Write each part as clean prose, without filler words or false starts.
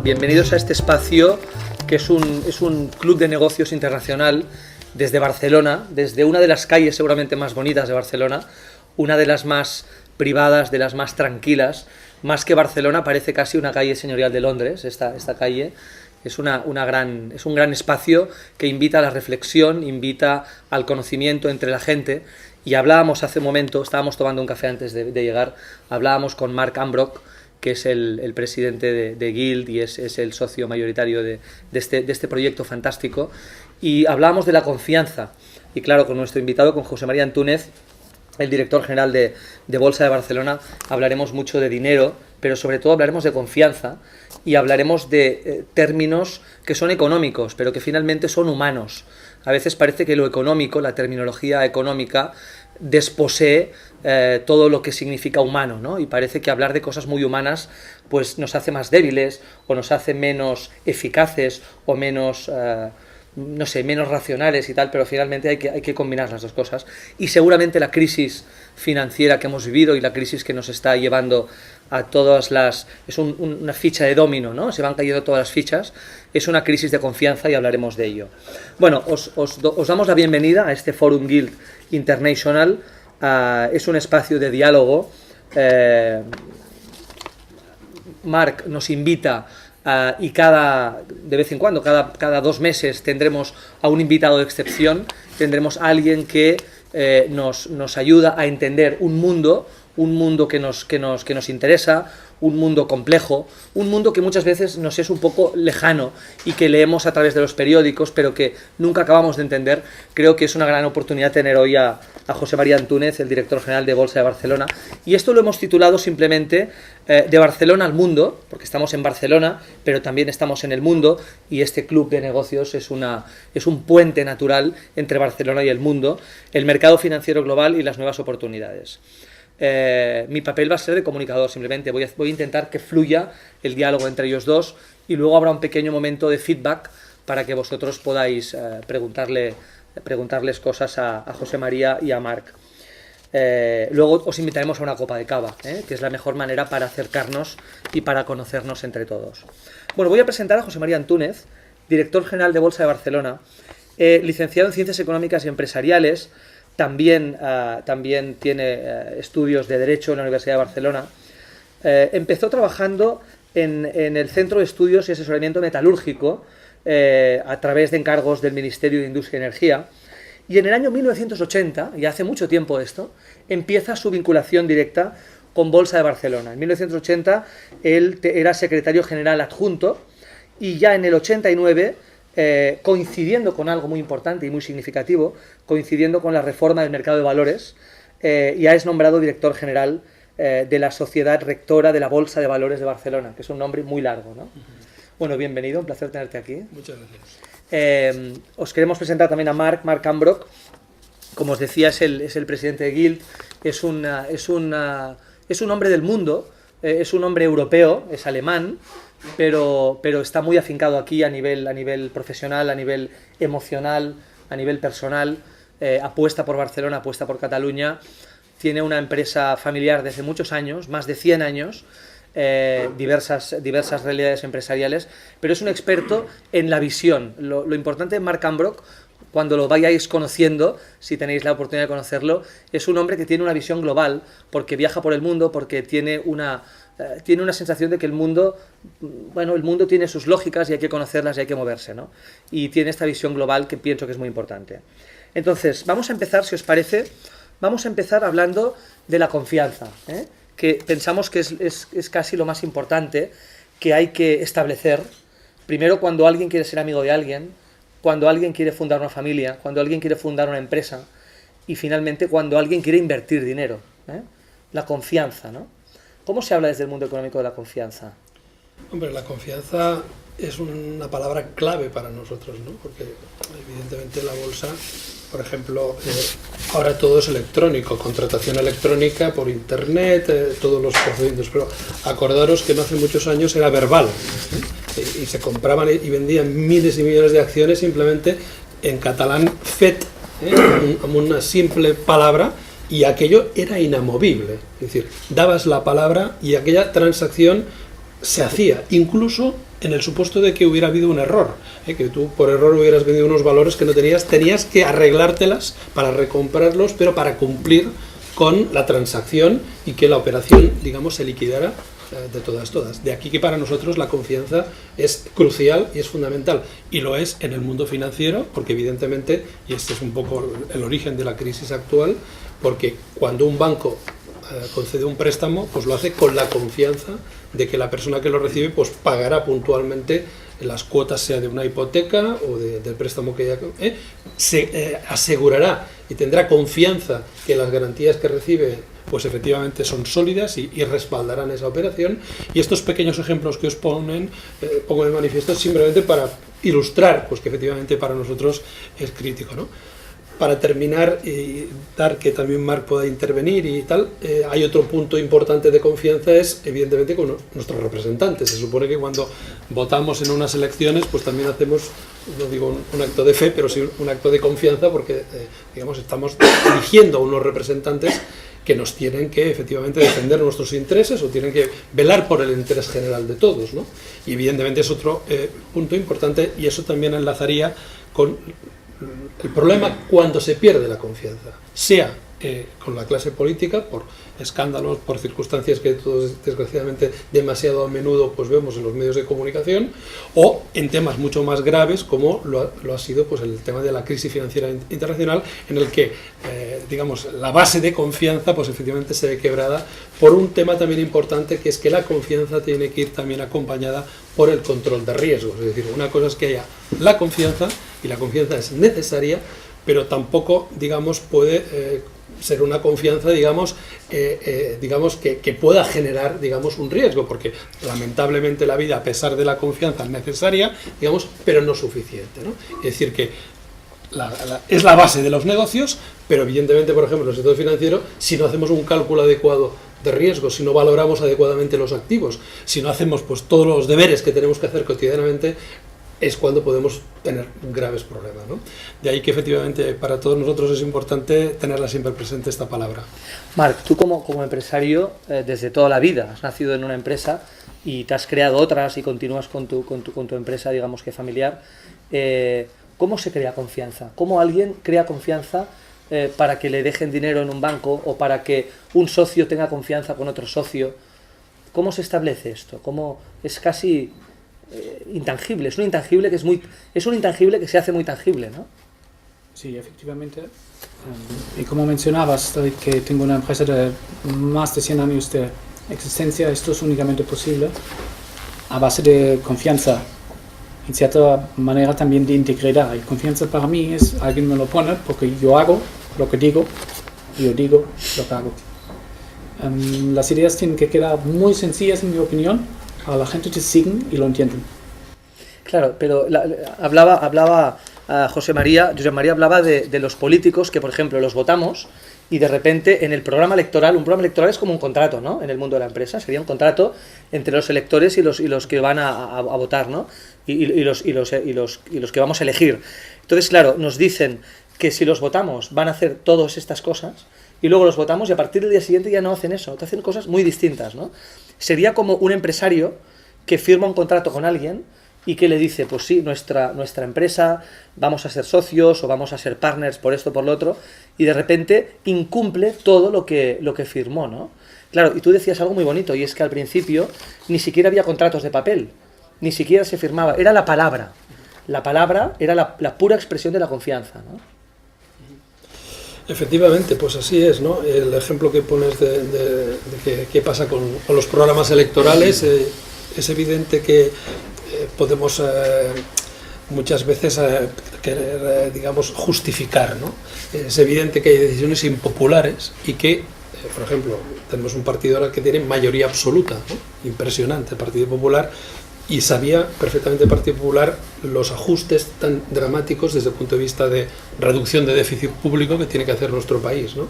Bienvenidos a este espacio que es un club de negocios internacional desde Barcelona, desde una de las calles seguramente más bonitas de Barcelona, una de las más privadas, de las más tranquilas. Más que Barcelona parece casi una calle señorial de Londres, esta calle. Es un gran espacio que invita a la reflexión, invita al conocimiento entre la gente. Y hablábamos hace un momento, estábamos tomando un café antes de llegar, hablábamos con Mark Ambrock, que es el presidente de Guild y es el socio mayoritario de este proyecto fantástico, y hablábamos de la confianza. Y claro, con nuestro invitado, con José María Antúnez, el director general de Bolsa de Barcelona, hablaremos mucho de dinero, pero sobre todo hablaremos de confianza y hablaremos de términos que son económicos, pero que finalmente son humanos. A veces parece que lo económico, la terminología económica, desposee todo lo que significa humano, ¿no? Y parece que hablar de cosas muy humanas pues nos hace más débiles o nos hace menos eficaces o menos menos racionales y tal, pero finalmente hay que combinar las dos cosas. Y seguramente la crisis financiera que hemos vivido y la crisis que nos está llevando a todas las... es una ficha de dominó, ¿no? Se van cayendo todas las fichas. Es una crisis de confianza y hablaremos de ello. Bueno, os damos la bienvenida a este Forum Guild International. Es un espacio de diálogo. Mark nos invita y de vez en cuando, cada 2 meses, tendremos a un invitado de excepción, tendremos a alguien que nos ayuda a entender un mundo que nos interesa, un mundo complejo, un mundo que muchas veces nos es un poco lejano y que leemos a través de los periódicos, pero que nunca acabamos de entender. Creo que es una gran oportunidad tener hoy a José María Antúnez, el director general de Bolsa de Barcelona, y esto lo hemos titulado simplemente de Barcelona al mundo, porque estamos en Barcelona, pero también estamos en el mundo, y este club de negocios es un puente natural entre Barcelona y el mundo, el mercado financiero global y las nuevas oportunidades. Mi papel va a ser de comunicador, simplemente voy a intentar que fluya el diálogo entre ellos dos, y luego habrá un pequeño momento de feedback para que vosotros podáis preguntarles cosas a José María y a Marc. Luego os invitaremos a una copa de cava, que es la mejor manera para acercarnos y para conocernos entre todos. Bueno, voy a presentar a José María Antúnez, director general de Bolsa de Barcelona, licenciado en Ciencias Económicas y Empresariales. También tiene estudios de Derecho en la Universidad de Barcelona. Empezó trabajando en el Centro de Estudios y Asesoramiento Metalúrgico a través de encargos del Ministerio de Industria y Energía. Y en el año 1980, y hace mucho tiempo esto, empieza su vinculación directa con Bolsa de Barcelona. En 1980 él era secretario general adjunto, y ya en el 89... coincidiendo con algo muy importante y muy significativo, coincidiendo con la reforma del mercado de valores, ya es nombrado director general de la Sociedad Rectora de la Bolsa de Valores de Barcelona, que es un nombre muy largo, ¿no? Bueno, bienvenido, un placer tenerte aquí. Muchas gracias. Os queremos presentar también a Mark Ambrock. Como os decía, es el presidente de Guild, es un hombre del mundo, es un hombre europeo, es alemán, pero está muy afincado aquí a nivel profesional, a nivel emocional, a nivel personal. Apuesta por Barcelona, apuesta por Cataluña. Tiene una empresa familiar desde muchos años, más de 100 años, diversas realidades empresariales, pero es un experto en la visión. Lo importante de Mark Ambrock, cuando lo vayáis conociendo, si tenéis la oportunidad de conocerlo, es un hombre que tiene una visión global, porque viaja por el mundo, porque tiene una sensación de que el mundo tiene sus lógicas y hay que conocerlas y hay que moverse, ¿no? Y tiene esta visión global que pienso que es muy importante. Entonces, vamos a empezar, si os parece, hablando de la confianza, que pensamos que es casi lo más importante que hay que establecer. Primero, cuando alguien quiere ser amigo de alguien, cuando alguien quiere fundar una familia, cuando alguien quiere fundar una empresa, y finalmente cuando alguien quiere invertir dinero, la confianza, ¿no? ¿Cómo se habla desde el mundo económico de la confianza? Hombre, la confianza es una palabra clave para nosotros, ¿no? Porque evidentemente la bolsa, por ejemplo, ahora todo es electrónico, contratación electrónica por internet, todos los procedimientos, pero acordaros que no hace muchos años era verbal, y se compraban y vendían miles y millones de acciones simplemente en catalán fet, como una simple palabra, y aquello era inamovible, es decir, dabas la palabra y aquella transacción se hacía, incluso en el supuesto de que hubiera habido un error, que tú por error hubieras vendido unos valores que no tenías que arreglártelas para recomprarlos, pero para cumplir con la transacción y que la operación, digamos, se liquidara de todas. De aquí que para nosotros la confianza es crucial y es fundamental, y lo es en el mundo financiero, porque evidentemente, y este es un poco el origen de la crisis actual, porque cuando un banco concede un préstamo, pues lo hace con la confianza de que la persona que lo recibe pues pagará puntualmente las cuotas, sea de una hipoteca o del préstamo que haya, se asegurará y tendrá confianza que las garantías que recibe pues efectivamente son sólidas y respaldarán esa operación. Y estos pequeños ejemplos que os pongo de manifiesto simplemente para ilustrar pues que efectivamente para nosotros es crítico, ¿no? Para terminar y dar que también Marc pueda intervenir y tal, hay otro punto importante de confianza, es evidentemente con nuestros representantes. Se supone que cuando votamos en unas elecciones, pues también hacemos, no digo un acto de fe, pero sí un acto de confianza, porque digamos estamos eligiendo a unos representantes que nos tienen que efectivamente defender nuestros intereses o tienen que velar por el interés general de todos, ¿no? Y evidentemente es otro punto importante, y eso también enlazaría con el problema cuando se pierde la confianza, sea con la clase política, por escándalos, por circunstancias que todos desgraciadamente demasiado a menudo pues vemos en los medios de comunicación, o en temas mucho más graves como lo ha sido pues el tema de la crisis financiera internacional, en el que digamos la base de confianza pues efectivamente se ve quebrada por un tema también importante, que es que la confianza tiene que ir también acompañada por el control de riesgos. Es decir, una cosa es que haya la confianza, y la confianza es necesaria, pero tampoco, digamos, puede ser una confianza, digamos, que pueda generar, digamos, un riesgo, porque lamentablemente la vida, a pesar de la confianza, es necesaria, digamos, pero no suficiente, ¿no? Es decir, que es la base de los negocios, pero evidentemente, por ejemplo, en el sector financiero, si no hacemos un cálculo adecuado de riesgos, si no valoramos adecuadamente los activos, si no hacemos pues todos los deberes que tenemos que hacer cotidianamente, es cuando podemos tener graves problemas, ¿no? De ahí que efectivamente para todos nosotros es importante tenerla siempre presente esta palabra. Marc, tú como empresario desde toda la vida has nacido en una empresa y te has creado otras y continúas con tu empresa, digamos que familiar. ¿Cómo se crea confianza? ¿Cómo alguien crea confianza para que le dejen dinero en un banco o para que un socio tenga confianza con otro socio? ¿Cómo se establece esto? ¿Cómo es casi intangible? Es un intangible que se hace muy tangible, ¿no? Sí, efectivamente. Y como mencionabas, que tengo una empresa de más de 100 años de existencia, esto es únicamente posible a base de confianza, en cierta manera también de integridad. Y confianza para mí es alguien me lo pone porque yo hago lo que digo y yo digo lo que hago. Las ideas tienen que quedar muy sencillas, en mi opinión, para la gente que siguen y lo entienden. Claro, pero hablaba Josep María hablaba de los políticos que, por ejemplo, los votamos y de repente en el programa electoral, un programa electoral es como un contrato, ¿no? En el mundo de la empresa sería un contrato entre los electores y los que van a votar, ¿no? Y los que vamos a elegir. Entonces, claro, nos dicen que si los votamos van a hacer todas estas cosas y luego los votamos y a partir del día siguiente ya no hacen eso, te hacen cosas muy distintas, ¿no? Sería como un empresario que firma un contrato con alguien y que le dice, pues sí, nuestra empresa, vamos a ser socios o vamos a ser partners por esto, por lo otro, y de repente incumple todo lo que firmó, ¿no? Claro, y tú decías algo muy bonito, y es que al principio ni siquiera había contratos de papel, ni siquiera se firmaba, era la palabra. La palabra era la pura expresión de la confianza, ¿no? Efectivamente, pues así es, ¿no? El ejemplo que pones de qué pasa con los programas electorales, es evidente que podemos muchas veces querer, digamos, justificar, ¿no? Es evidente que hay decisiones impopulares y que, por ejemplo, tenemos un partido ahora que tiene mayoría absoluta, ¿no? Impresionante, el Partido Popular, y sabía perfectamente el Partido Popular los ajustes tan dramáticos desde el punto de vista de reducción de déficit público que tiene que hacer nuestro país, ¿no?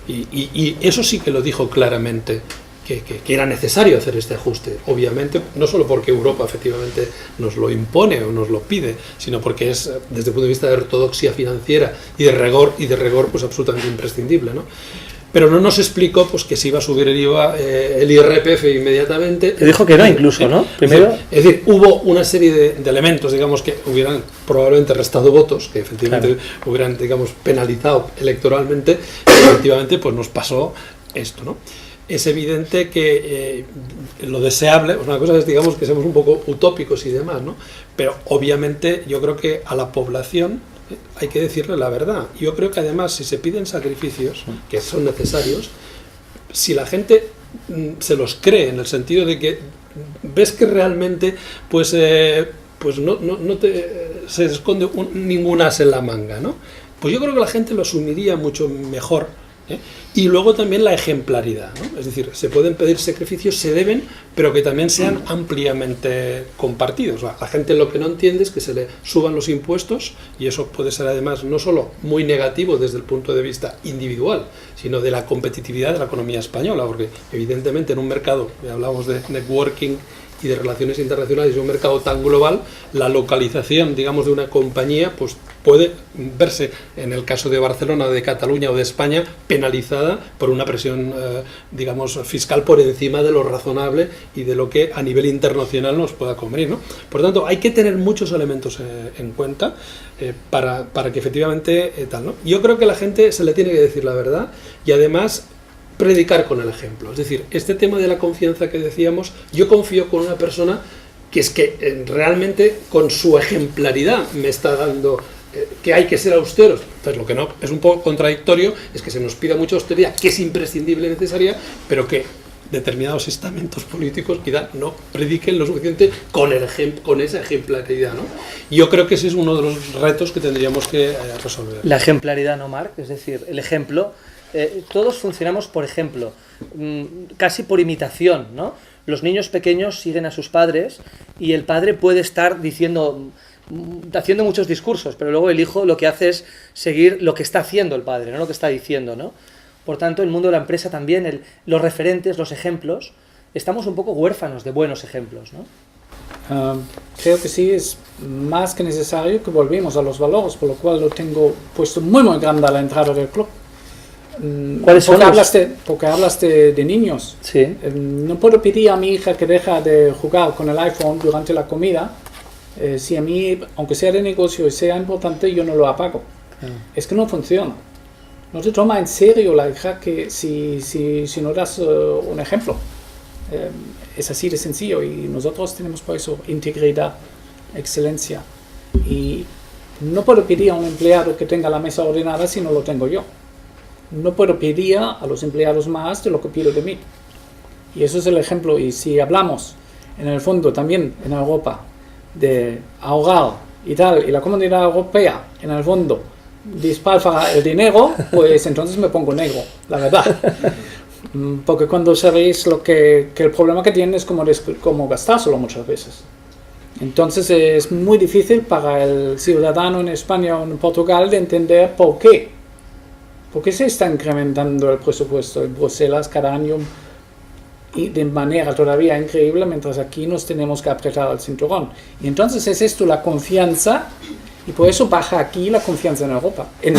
Y eso sí que lo dijo claramente, que era necesario hacer este ajuste, obviamente, no solo porque Europa efectivamente nos lo impone o nos lo pide, sino porque es, desde el punto de vista de ortodoxia financiera y de rigor pues absolutamente imprescindible, ¿no? pero no nos explicó pues que se iba a subir el IVA, el IRPF inmediatamente. Te dijo que no, incluso, ¿no? Primero... Es decir, hubo una serie de elementos, digamos, que hubieran probablemente restado votos, que efectivamente hubieran, digamos, penalizado electoralmente, y efectivamente pues nos pasó esto, ¿no? Es evidente que lo deseable, una cosa es, digamos, que seamos un poco utópicos y demás, ¿no? Pero obviamente yo creo que a la población hay que decirle la verdad. Yo creo que además si se piden sacrificios, que son necesarios, si la gente se los cree, en el sentido de que ves que realmente pues no se esconde ningún as en la manga, ¿no? Pues yo creo que la gente lo asumiría mucho mejor, ¿eh? Y luego también la ejemplaridad, ¿no? Es decir, se pueden pedir sacrificios, se deben, pero que también sean ampliamente compartidos. La gente lo que no entiende es que se le suban los impuestos, y eso puede ser además no solo muy negativo desde el punto de vista individual, sino de la competitividad de la economía española, porque evidentemente en un mercado, hablamos de networking y de relaciones internacionales, en un mercado tan global, la localización, digamos, de una compañía, pues puede verse, en el caso de Barcelona, de Cataluña o de España, penalizada por una presión, digamos, fiscal por encima de lo razonable y de lo que a nivel internacional nos pueda convenir, ¿no? Por lo tanto, hay que tener muchos elementos en cuenta para que efectivamente tal, ¿no? Yo creo que la gente se le tiene que decir la verdad, y además predicar con el ejemplo. Es decir, este tema de la confianza que decíamos, yo confío con una persona que es que realmente con su ejemplaridad me está dando que hay que ser austeros. Entonces, lo que no es un poco contradictorio es que se nos pida mucha austeridad, que es imprescindible y necesaria, pero que determinados estamentos políticos quizá no prediquen lo suficiente con esa ejemplaridad, ¿no? Yo creo que ese es uno de los retos que tendríamos que resolver. La ejemplaridad, ¿no, Marc? Es decir, el ejemplo. Todos funcionamos por ejemplo, casi por imitación, ¿no? Los niños pequeños siguen a sus padres y el padre puede estar haciendo muchos discursos, pero luego el hijo lo que hace es seguir lo que está haciendo el padre, no lo que está diciendo, ¿no? Por tanto, el mundo de la empresa también, los referentes, los ejemplos, estamos un poco huérfanos de buenos ejemplos, ¿no? Creo que sí, es más que necesario que volvamos a los valores, por lo cual lo tengo puesto muy muy grande a la entrada del club. ¿Cuáles son? Porque hablas de niños. Sí. No puedo pedir a mi hija que deje de jugar con el iPhone durante la comida. Si a mí, aunque sea de negocio y sea importante, yo no lo apago. Es que no funciona. No te toma en serio la hija que si no das un ejemplo. Es así de sencillo, y nosotros tenemos por eso integridad, excelencia. Y no puedo pedir a un empleado que tenga la mesa ordenada si no lo tengo yo. No puedo pedir a los empleados más de lo que pido de mí. Y eso es el ejemplo. Y si hablamos, en el fondo, también en Europa, de ahorrar y tal, y la Comunidad Europea, en el fondo, despilfarra el dinero, pues entonces me pongo negro, la verdad. Porque cuando sabéis que el problema que tienen es como gastárselo muchas veces. Entonces es muy difícil para el ciudadano en España o en Portugal de entender por qué. ¿Por qué se está incrementando el presupuesto en Bruselas cada año y de manera todavía increíble, mientras aquí nos tenemos que apretar el cinturón? Y entonces es esto la confianza, y por eso baja aquí la confianza en Europa, en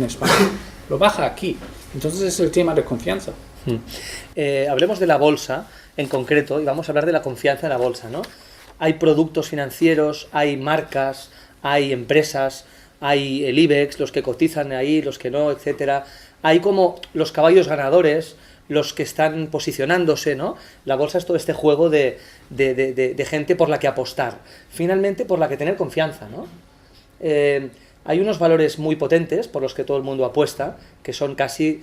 España, lo baja aquí. Entonces es el tema de confianza. Hablemos de la bolsa en concreto, y vamos a hablar de la confianza en la bolsa, ¿no? Hay productos financieros, hay marcas, hay empresas, hay el IBEX, los que cotizan ahí, los que no, etcétera. Hay como los caballos ganadores, los que están posicionándose, ¿no? La bolsa es todo este juego de gente por la que apostar, finalmente por la que tener confianza, ¿no? Hay unos valores muy potentes por los que todo el mundo apuesta, que son casi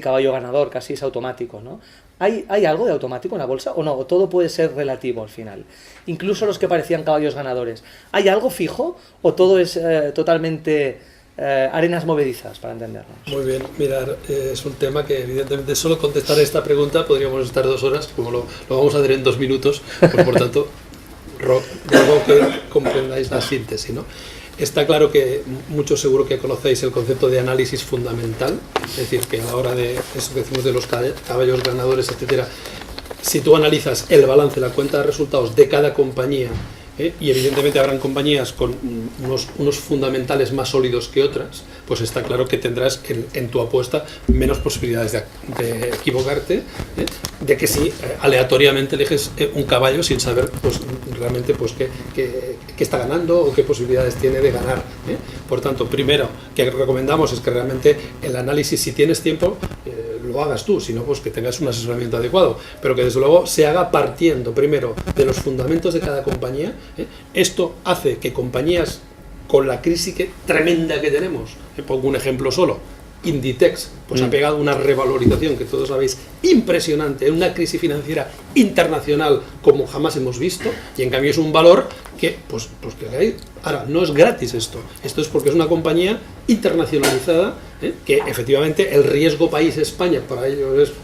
caballo ganador, casi es automático, ¿no? ¿Hay algo de automático en la bolsa o no? ¿O todo puede ser relativo al final? Incluso los que parecían caballos ganadores. ¿Hay algo fijo o todo es totalmente arenas movedizas, para entendernos? Muy bien, mirar, es un tema que evidentemente solo contestar esta pregunta podríamos estar 2 horas, como lo vamos a hacer en 2 minutos, pues por tanto, ruego que comprendáis la síntesis, ¿no? Está claro que muchos seguro que conocéis el concepto de análisis fundamental, es decir, que a la hora de eso que decimos de los caballos ganadores, etcétera, si tú analizas el balance, la cuenta de resultados de cada compañía y evidentemente habrán compañías con unos fundamentales más sólidos que otras, pues está claro que tendrás en tu apuesta menos posibilidades de equivocarte, de que si aleatoriamente eliges un caballo sin saber pues realmente pues qué está ganando o qué posibilidades tiene de ganar. Por tanto, primero que recomendamos es que realmente el análisis, si tienes tiempo, lo hagas tú, sino pues que tengas un asesoramiento adecuado, pero que desde luego se haga partiendo primero de los fundamentos de cada compañía. Esto hace que compañías con la crisis tremenda que tenemos, pongo un ejemplo solo, Inditex, pues ha pegado una revalorización que todos sabéis impresionante, en una crisis financiera internacional como jamás hemos visto, y en cambio es un valor que, pues que hay. Ahora, no es gratis esto es porque es una compañía internacionalizada, que efectivamente el riesgo país España para ellos es,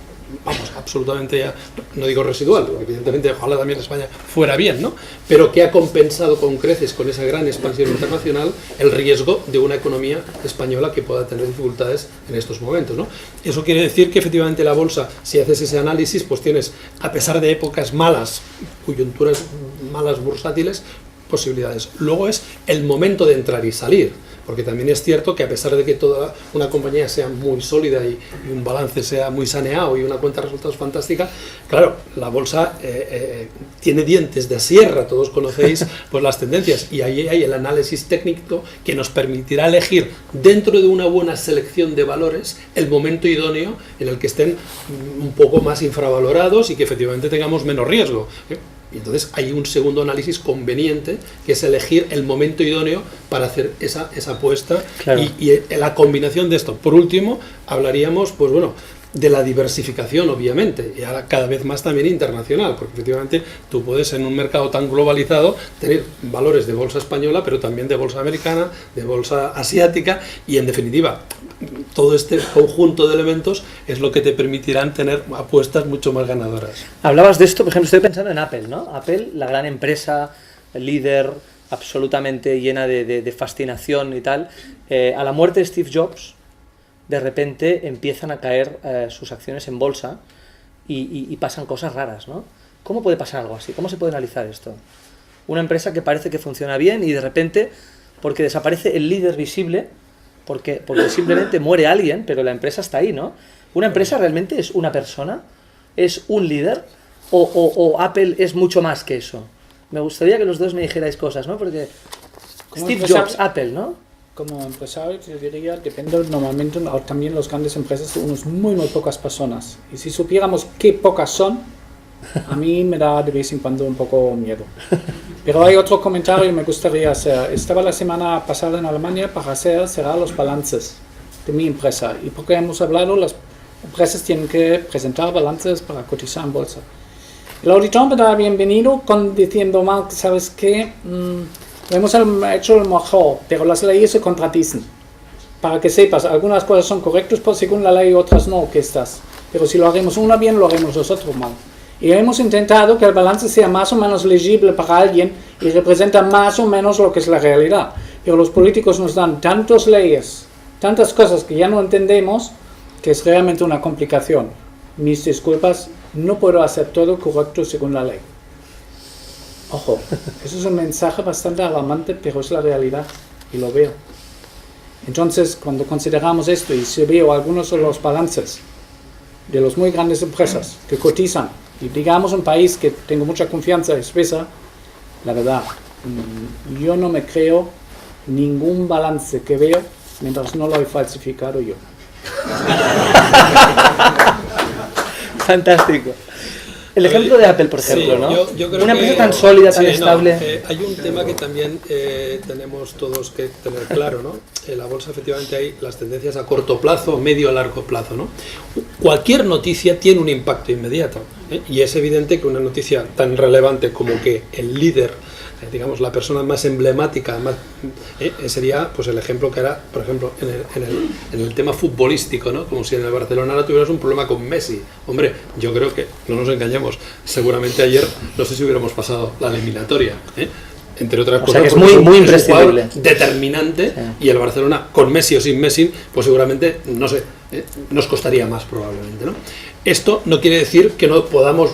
vamos, absolutamente, ya no digo residual, porque evidentemente ojalá también España fuera bien, ¿no? Pero que ha compensado con creces, con esa gran expansión internacional, el riesgo de una economía española que pueda tener dificultades en estos momentos, ¿no? Eso quiere decir que efectivamente la bolsa, si haces ese análisis, pues tienes, a pesar de épocas malas, coyunturas malas bursátiles, posibilidades. Luego es el momento de entrar y salir, porque también es cierto que a pesar de que toda una compañía sea muy sólida y un balance sea muy saneado y una cuenta de resultados fantástica, claro, la bolsa tiene dientes de sierra, todos conocéis pues las tendencias, y ahí hay el análisis técnico que nos permitirá elegir dentro de una buena selección de valores el momento idóneo en el que estén un poco más infravalorados y que efectivamente tengamos menos riesgo. Y entonces hay un segundo análisis conveniente, que es elegir el momento idóneo para hacer esa apuesta. Claro. Y la combinación de esto. Por último, hablaríamos, pues bueno, de la diversificación, obviamente, y ahora cada vez más también internacional, porque efectivamente tú puedes en un mercado tan globalizado tener valores de bolsa española, pero también de bolsa americana, de bolsa asiática, y en definitiva todo este conjunto de elementos es lo que te permitirán tener apuestas mucho más ganadoras. Hablabas de esto, por ejemplo, estoy pensando en Apple, ¿no? Apple, la gran empresa, líder, absolutamente llena de fascinación y tal. A la muerte de Steve Jobs, de repente empiezan a caer sus acciones en bolsa y pasan cosas raras, ¿no? ¿Cómo puede pasar algo así? ¿Cómo se puede analizar esto? Una empresa que parece que funciona bien y de repente, porque desaparece el líder visible, porque simplemente muere alguien, pero la empresa está ahí, ¿no? ¿Una empresa realmente es una persona? ¿Es un líder? ¿O Apple es mucho más que eso? Me gustaría que los dos me dijerais cosas, ¿no? Porque Steve Jobs, Apple, ¿no? Como empresario, yo diría, depende normalmente también las grandes empresas de unas muy pocas personas. Y si supiéramos qué pocas son, a mí me da de vez en cuando un poco miedo. Pero hay otro comentario que me gustaría hacer. Estaba la semana pasada en Alemania para cerrar los balances de mi empresa. Y porque hemos hablado, las empresas tienen que presentar balances para cotizar en bolsa. El auditor me da bienvenido diciendo, Marc, ¿sabes qué? Hemos hecho lo mejor, pero las leyes se contradicen. Para que sepas, algunas cosas son correctas según la ley y otras no, que estás. Pero si lo haremos una bien, lo haremos nosotros mal. Y hemos intentado que el balance sea más o menos legible para alguien y representa más o menos lo que es la realidad. Pero los políticos nos dan tantas leyes, tantas cosas que ya no entendemos, que es realmente una complicación. Mis disculpas, no puedo hacer todo correcto según la ley. Ojo, eso es un mensaje bastante alarmante, pero es la realidad y lo veo. Entonces, cuando consideramos esto y si veo algunos de los balances de las muy grandes empresas que cotizan, y digamos un país que tengo mucha confianza y Suiza, la verdad, yo no me creo ningún balance que veo mientras no lo he falsificado yo. Fantástico. El ejemplo de Apple, por ejemplo, sí, ¿no? Yo creo una empresa que, tan sólida, tan estable. Hay un tema que también tenemos todos que tener claro, ¿no? En la bolsa efectivamente hay las tendencias a corto plazo, medio a largo plazo, ¿no? Cualquier noticia tiene un impacto inmediato, y es evidente que una noticia tan relevante como que el líder, digamos la persona más emblemática, sería pues el ejemplo que era, por ejemplo, en el tema futbolístico, ¿no? Como si en el Barcelona no tuvieras un problema con Messi. Hombre, yo creo que, no nos engañemos, seguramente ayer no sé si hubiéramos pasado la eliminatoria, entre otras cosas, que es muy imprescindible, determinante, y el Barcelona con Messi o sin Messi, pues seguramente, no sé, nos costaría más probablemente, ¿no? Esto no quiere decir que no podamos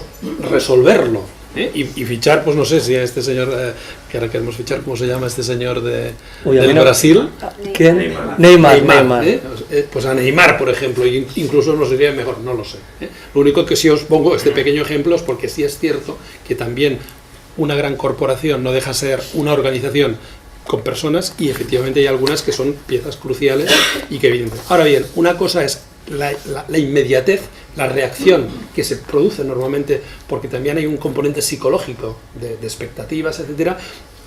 resolverlo, y fichar, pues no sé si a este señor que ahora queremos fichar, ¿cómo se llama este señor del no. Brasil? ¿Quién? Neymar. Pues a Neymar, por ejemplo, incluso nos iría mejor, no lo sé. Lo único que sí os pongo este pequeño ejemplo es porque sí es cierto que también una gran corporación no deja ser una organización con personas, y efectivamente hay algunas que son piezas cruciales y que evidentemente. Ahora bien, una cosa es la inmediatez, la reacción que se produce normalmente, porque también hay un componente psicológico de expectativas, etcétera.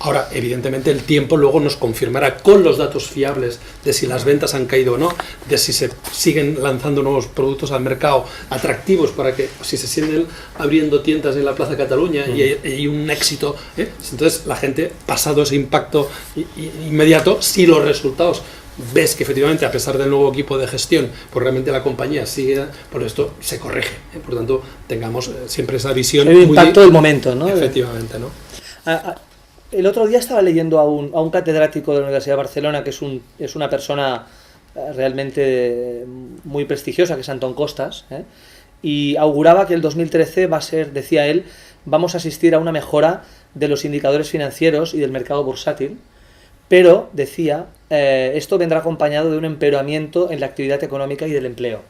Ahora, evidentemente, el tiempo luego nos confirmará con los datos fiables de si las ventas han caído o no, de si se siguen lanzando nuevos productos al mercado atractivos para que, si se siguen abriendo tiendas en la Plaza Cataluña y hay un éxito, entonces la gente, pasado ese impacto inmediato, si los resultados ves que efectivamente, a pesar del nuevo equipo de gestión, pues realmente la compañía sigue, por esto se corrige. Por tanto, tengamos siempre esa visión. El impacto del momento, ¿no? Efectivamente, ¿no? El otro día estaba leyendo a un catedrático de la Universidad de Barcelona, que es una persona realmente muy prestigiosa, que es Antón Costas, y auguraba que el 2013 va a ser, decía él, vamos a asistir a una mejora de los indicadores financieros y del mercado bursátil, pero, decía, esto vendrá acompañado de un empeoramiento en la actividad económica y del empleo.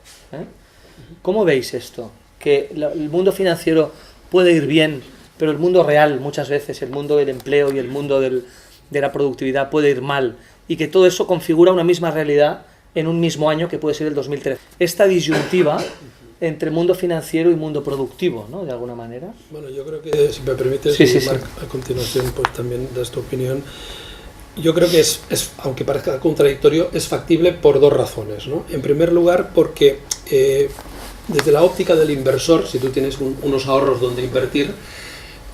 ¿Cómo veis esto? Que el mundo financiero puede ir bien, pero el mundo real, muchas veces, el mundo del empleo y el mundo de la productividad puede ir mal, y que todo eso configura una misma realidad en un mismo año que puede ser el 2013. Esta disyuntiva entre mundo financiero y mundo productivo, ¿no? De alguna manera. Bueno, yo creo que, si me permites, Marc, a continuación, pues también das tu opinión. Yo creo que aunque parezca contradictorio, es factible por dos razones, ¿no? En primer lugar, porque desde la óptica del inversor, si tú tienes unos ahorros donde invertir,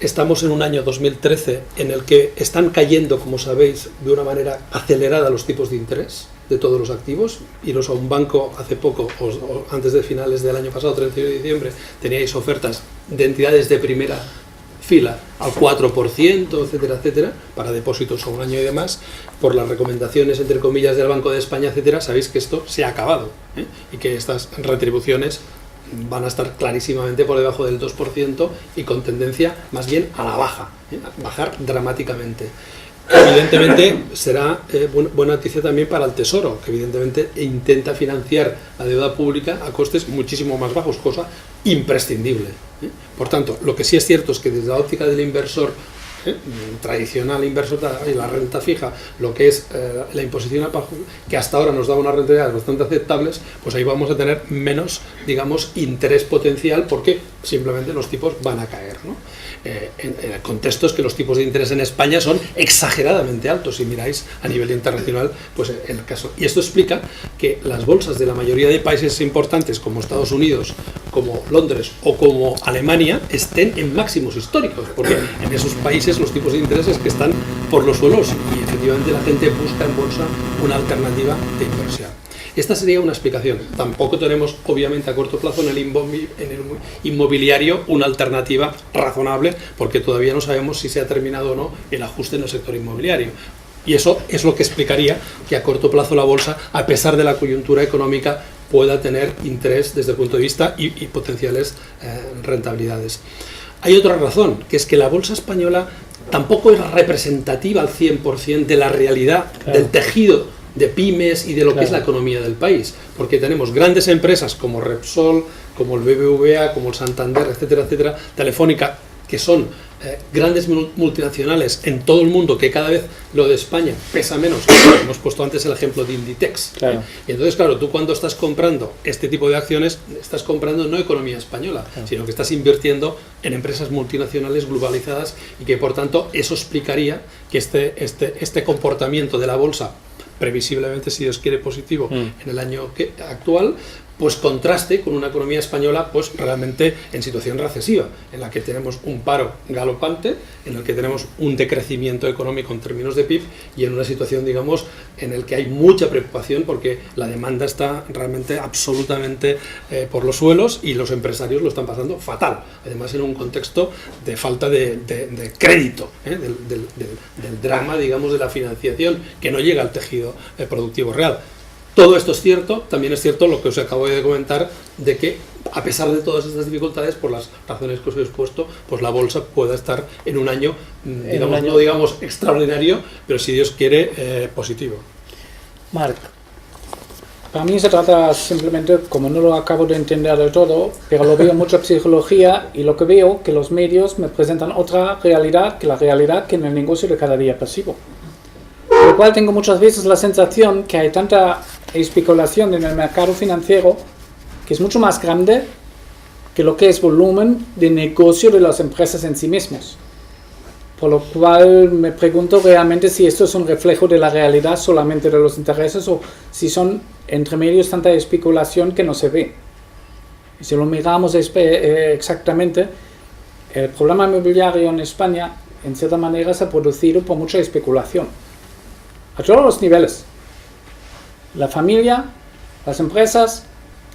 estamos en un año 2013 en el que están cayendo, como sabéis, de una manera acelerada los tipos de interés de todos los activos. Iros a un banco hace poco, o antes de finales del año pasado, 31 de diciembre, teníais ofertas de entidades de primera fila al 4%, etcétera, etcétera, para depósitos a un año y demás, por las recomendaciones, entre comillas, del Banco de España, etcétera. Sabéis que esto se ha acabado, y que estas retribuciones van a estar clarísimamente por debajo del 2% y con tendencia más bien a la baja, a bajar dramáticamente. Evidentemente será buena noticia también para el Tesoro, que evidentemente intenta financiar la deuda pública a costes muchísimo más bajos, cosa imprescindible. Por tanto, lo que sí es cierto es que desde la óptica del inversor tradicional, inversor y la renta fija, lo que es la imposición que hasta ahora nos daba unas rentabilidades bastante aceptables, pues ahí vamos a tener menos, digamos, interés potencial, porque simplemente los tipos van a caer, ¿no? En el contexto es que los tipos de interés en España son exageradamente altos, si miráis a nivel internacional, pues el caso. Y esto explica que las bolsas de la mayoría de países importantes, como Estados Unidos, como Londres o como Alemania, estén en máximos históricos, porque en esos países los tipos de interés es que están por los suelos, y efectivamente la gente busca en bolsa una alternativa de inversión. Esta sería una explicación. Tampoco tenemos, obviamente, a corto plazo en el inmobiliario una alternativa razonable, porque todavía no sabemos si se ha terminado o no el ajuste en el sector inmobiliario. Y eso es lo que explicaría que a corto plazo la bolsa, a pesar de la coyuntura económica, pueda tener interés desde el punto de vista y potenciales rentabilidades. Hay otra razón, que es que la bolsa española tampoco es representativa al 100% de la realidad, claro, del tejido de pymes y de lo que es la economía del país, porque tenemos grandes empresas como Repsol, como el BBVA, como el Santander, etcétera, etcétera, Telefónica, que son grandes multinacionales en todo el mundo, que cada vez lo de España pesa menos. Hemos puesto antes el ejemplo de Inditex. Claro. Y entonces, claro, tú cuando estás comprando este tipo de acciones, estás comprando no economía española, claro, sino que estás invirtiendo en empresas multinacionales globalizadas, y que por tanto eso explicaría que este comportamiento de la bolsa, previsiblemente, si Dios quiere, positivo en el año actual, pues contraste con una economía española pues realmente en situación recesiva, en la que tenemos un paro galopante, en el que tenemos un decrecimiento económico en términos de PIB, y en una situación, digamos, en la que hay mucha preocupación porque la demanda está realmente absolutamente por los suelos, y los empresarios lo están pasando fatal, además en un contexto de falta de crédito, del drama, digamos, de la financiación, que no llega al tejido productivo real. Todo esto es cierto. También es cierto lo que os acabo de comentar, de que a pesar de todas estas dificultades, por las razones que os he expuesto, pues la bolsa pueda estar en un año, digamos, no digamos extraordinario, pero si Dios quiere, positivo. Marc. Para mí se trata simplemente, como no lo acabo de entender del todo, pero lo veo mucha psicología y lo que veo que los medios me presentan otra realidad que la realidad que en el negocio de cada día percibo. Por lo cual tengo muchas veces la sensación que hay tanta especulación en el mercado financiero que es mucho más grande que lo que es volumen de negocio de las empresas en sí mismos. Por lo cual me pregunto realmente si esto es un reflejo de la realidad solamente de los intereses o si son entre medios tanta especulación que no se ve. Y si lo miramos exactamente, el problema inmobiliario en España en cierta manera se ha producido por mucha especulación. A todos los niveles. La familia, las empresas,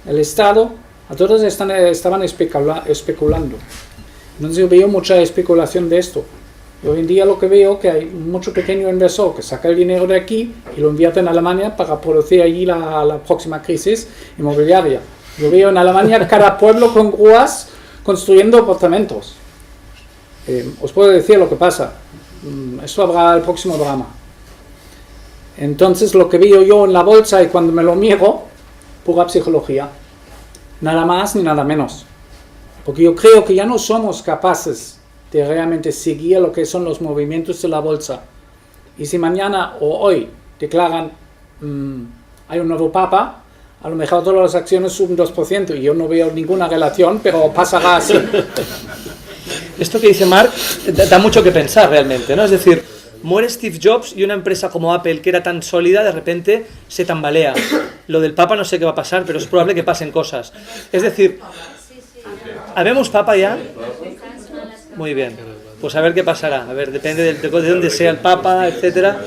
el Estado, a todos estaban especulando. Entonces yo veo mucha especulación de esto. Y hoy en día lo que veo que hay mucho pequeño inversor que saca el dinero de aquí y lo invierte en Alemania para producir allí la próxima crisis inmobiliaria. Yo veo en Alemania cada pueblo con grúas construyendo apartamentos. Os puedo decir lo que pasa. Esto habrá el próximo drama. Entonces lo que veo yo en la bolsa y cuando me lo miro, pura psicología. Nada más ni nada menos. Porque yo creo que ya no somos capaces de realmente seguir lo que son los movimientos de la bolsa. Y si mañana o hoy declaran hay un nuevo papa, a lo mejor todas las acciones suben 2% y yo no veo ninguna relación, pero pasará así. Esto que dice Marc da mucho que pensar realmente, ¿no? Es decir, muere Steve Jobs y una empresa como Apple, que era tan sólida, de repente se tambalea. Lo del papa no sé qué va a pasar, pero es probable que pasen cosas. Es decir, ¿habemos papa ya? Muy bien, pues a ver qué pasará, a ver, depende de dónde sea el Papa, etcétera.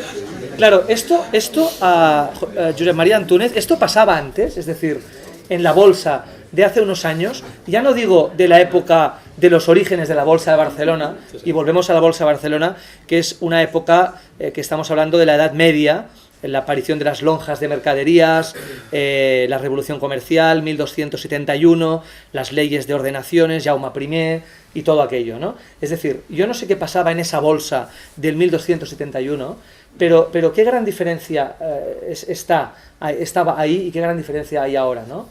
Claro, esto Josep María Antúnez, esto pasaba antes, es decir, en la bolsa de hace unos años, ya no digo de la época de los orígenes de la bolsa de Barcelona, y volvemos a la bolsa de Barcelona, que es una época que estamos hablando de la Edad Media, la aparición de las lonjas de mercaderías, la revolución comercial, 1271, las leyes de ordenaciones, Jaume I y todo aquello, ¿no? Es decir, yo no sé qué pasaba en esa bolsa del 1271, pero qué gran diferencia estaba ahí y qué gran diferencia hay ahora, ¿no?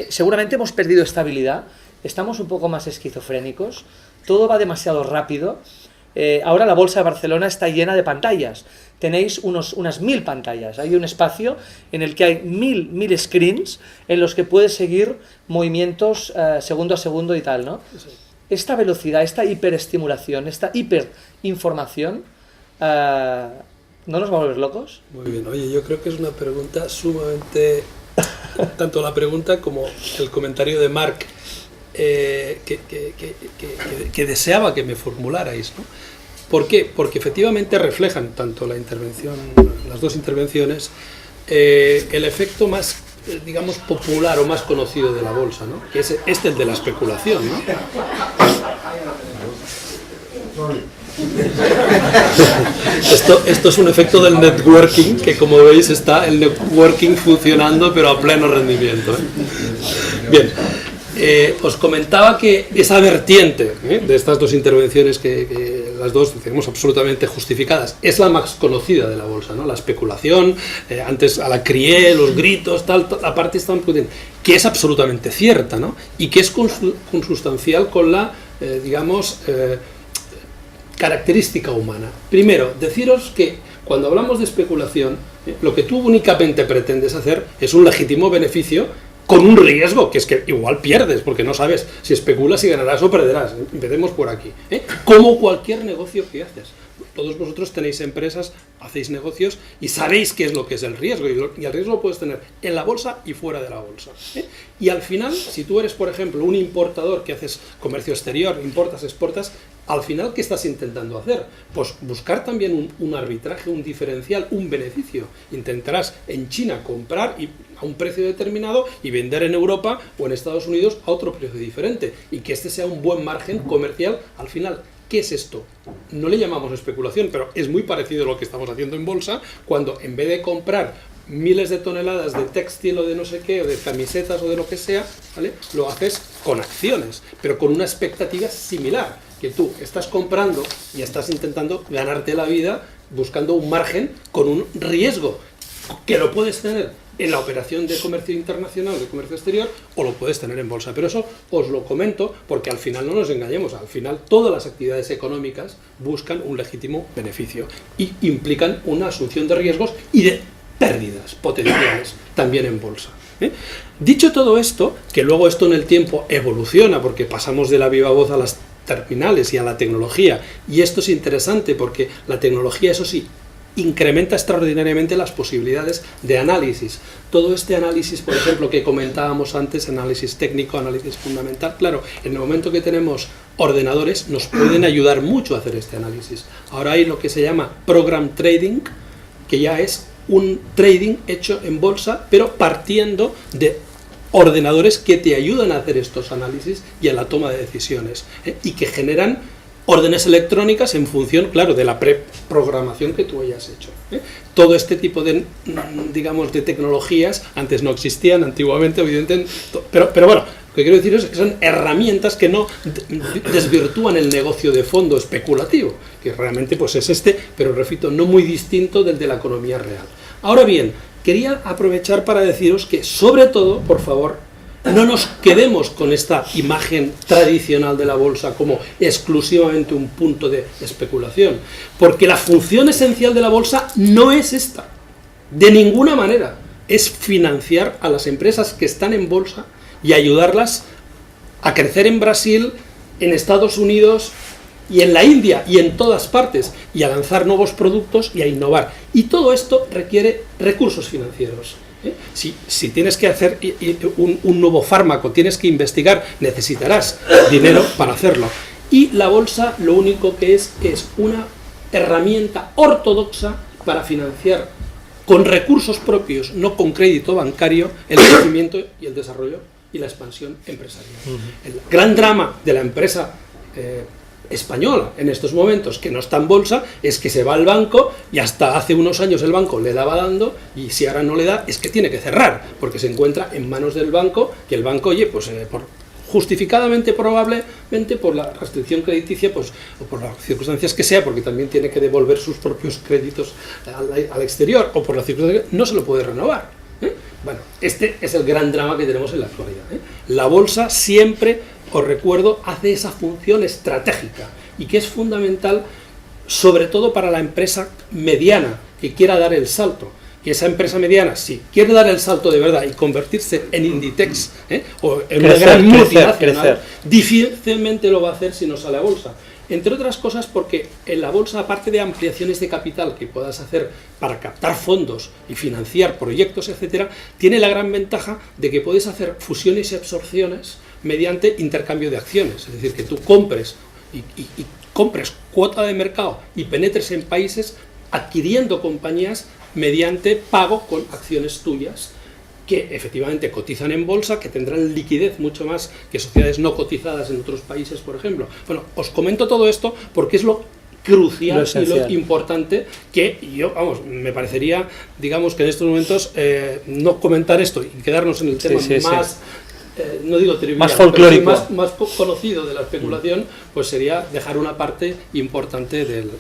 Seguramente hemos perdido estabilidad, estamos un poco más esquizofrénicos, todo va demasiado rápido. Ahora la bolsa de Barcelona está llena de pantallas. Tenéis unas 1000 pantallas. Hay un espacio en el que hay 1000 screens en los que puedes seguir movimientos segundo a segundo y tal, ¿no? Esta velocidad, esta hiperestimulación, esta hiperinformación, ¿no nos va a volver locos? Muy bien. Oye, yo creo que es una pregunta sumamente... tanto la pregunta como el comentario de Marc, que deseaba que me formularais, ¿no? ¿Por qué? Porque efectivamente reflejan tanto la intervención, las dos intervenciones, el efecto más, digamos, popular o más conocido de la bolsa, ¿no? Que es el de la especulación, ¿no? Esto es un efecto del networking, que como veis está el networking funcionando pero a pleno rendimiento, ¿eh? Bien. Os comentaba que esa vertiente de estas dos intervenciones, que las dos tenemos absolutamente justificadas, es la más conocida de la bolsa, ¿no? La especulación, antes a la crié, los gritos, tal, la parte está que es absolutamente cierta, ¿no? Y que es consustancial con la, digamos, característica humana. Primero, deciros que cuando hablamos de especulación, lo que tú únicamente pretendes hacer es un legítimo beneficio con un riesgo, que es que igual pierdes, porque no sabes si especulas, si ganarás o perderás. Empecemos por aquí, ¿eh? Como cualquier negocio que haces. Todos vosotros tenéis empresas, hacéis negocios y sabéis qué es lo que es el riesgo. Y el riesgo lo puedes tener en la bolsa y fuera de la bolsa, ¿eh? Y al final, si tú eres, por ejemplo, un importador que haces comercio exterior, importas, exportas, al final, ¿qué estás intentando hacer? Pues buscar también un arbitraje, un diferencial, un beneficio. Intentarás en China comprar a un precio determinado y vender en Europa o en Estados Unidos a otro precio diferente. Y que este sea un buen margen comercial al final. ¿Qué es esto? No le llamamos especulación, pero es muy parecido a lo que estamos haciendo en bolsa, cuando en vez de comprar miles de toneladas de textil o de no sé qué, o de camisetas o de lo que sea, ¿vale? Lo haces con acciones, pero con una expectativa similar, que tú estás comprando y estás intentando ganarte la vida buscando un margen con un riesgo que lo puedes tener en la operación de comercio internacional, de comercio exterior, o lo puedes tener en bolsa. Pero eso os lo comento porque al final no nos engañemos, al final todas las actividades económicas buscan un legítimo beneficio y implican una asunción de riesgos y de pérdidas potenciales también en bolsa. Dicho todo esto, que luego esto en el tiempo evoluciona porque pasamos de la viva voz a las terminales y a la tecnología, y esto es interesante porque la tecnología, eso sí, incrementa extraordinariamente las posibilidades de análisis. Todo este análisis, por ejemplo, que comentábamos antes, análisis técnico, análisis fundamental, claro, en el momento que tenemos ordenadores nos pueden ayudar mucho a hacer este análisis. Ahora hay lo que se llama program trading, que ya es un trading hecho en bolsa, pero partiendo de ordenadores que te ayudan a hacer estos análisis y a la toma de decisiones, y que generan órdenes electrónicas en función, claro, de la preprogramación que tú hayas hecho. Todo este tipo de, digamos, de tecnologías antes no existían, antiguamente, evidentemente, pero bueno, lo que quiero decir es que son herramientas que no desvirtúan el negocio de fondo especulativo, que realmente pues es este, pero repito, no muy distinto del de la economía real. Ahora bien, quería aprovechar para deciros que, sobre todo, por favor, no nos quedemos con esta imagen tradicional de la bolsa como exclusivamente un punto de especulación, porque la función esencial de la bolsa no es esta, de ninguna manera, es financiar a las empresas que están en bolsa y ayudarlas a crecer en Brasil, en Estados Unidos y en la India y en todas partes, y a lanzar nuevos productos y a innovar. Y todo esto requiere recursos financieros. Si tienes que hacer un nuevo fármaco, tienes que investigar, necesitarás dinero para hacerlo. Y la bolsa lo único que es una herramienta ortodoxa para financiar con recursos propios, no con crédito bancario, el crecimiento y el desarrollo y la expansión empresarial. El gran drama de la empresa española en estos momentos, que no está en bolsa, es que se va al banco y hasta hace unos años el banco le daba dando, y si ahora no le da es que tiene que cerrar porque se encuentra en manos del banco, que el banco, oye, pues justificadamente, probablemente por la restricción crediticia, pues, o por las circunstancias que sea, porque también tiene que devolver sus propios créditos al exterior, o por las circunstancias, no se lo puede renovar. Bueno, este es el gran drama que tenemos en la actualidad. La bolsa siempre, os recuerdo, hace esa función estratégica y que es fundamental, sobre todo para la empresa mediana que quiera dar el salto. Que esa empresa mediana, si quiere dar el salto de verdad y convertirse en Inditex o en una gran multinacional, difícilmente lo va a hacer si no sale a bolsa. Entre otras cosas porque en la bolsa, aparte de ampliaciones de capital que puedas hacer para captar fondos y financiar proyectos, etcétera, tiene la gran ventaja de que puedes hacer fusiones y absorciones mediante intercambio de acciones. Es decir, que tú compres y compres cuota de mercado y penetres en países adquiriendo compañías mediante pago con acciones tuyas que efectivamente cotizan en bolsa, que tendrán liquidez mucho más que sociedades no cotizadas en otros países, por ejemplo. Bueno, os comento todo esto porque es lo crucial y lo importante, que yo, vamos, me parecería, digamos, que en estos momentos no comentar esto y quedarnos en el tema más, no digo trivial, más folclórico, más conocido de la especulación, pues sería dejar una parte importante del...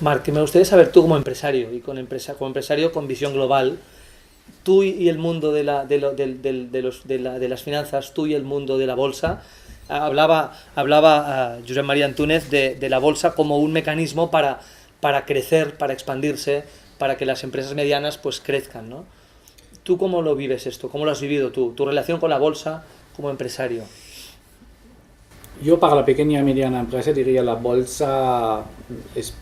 Marc, me gustaría saber tú como empresario, y como empresario con visión global, tú y el mundo de las finanzas, tú y el mundo de la bolsa. Hablaba Josep María Antúnez de la bolsa como un mecanismo para crecer, para expandirse, para que las empresas medianas pues crezcan, ¿no? ¿Tú cómo lo vives esto? ¿Cómo lo has vivido tú? ¿Tu relación con la bolsa como empresario? Yo para la pequeña y mediana empresa diría la bolsa es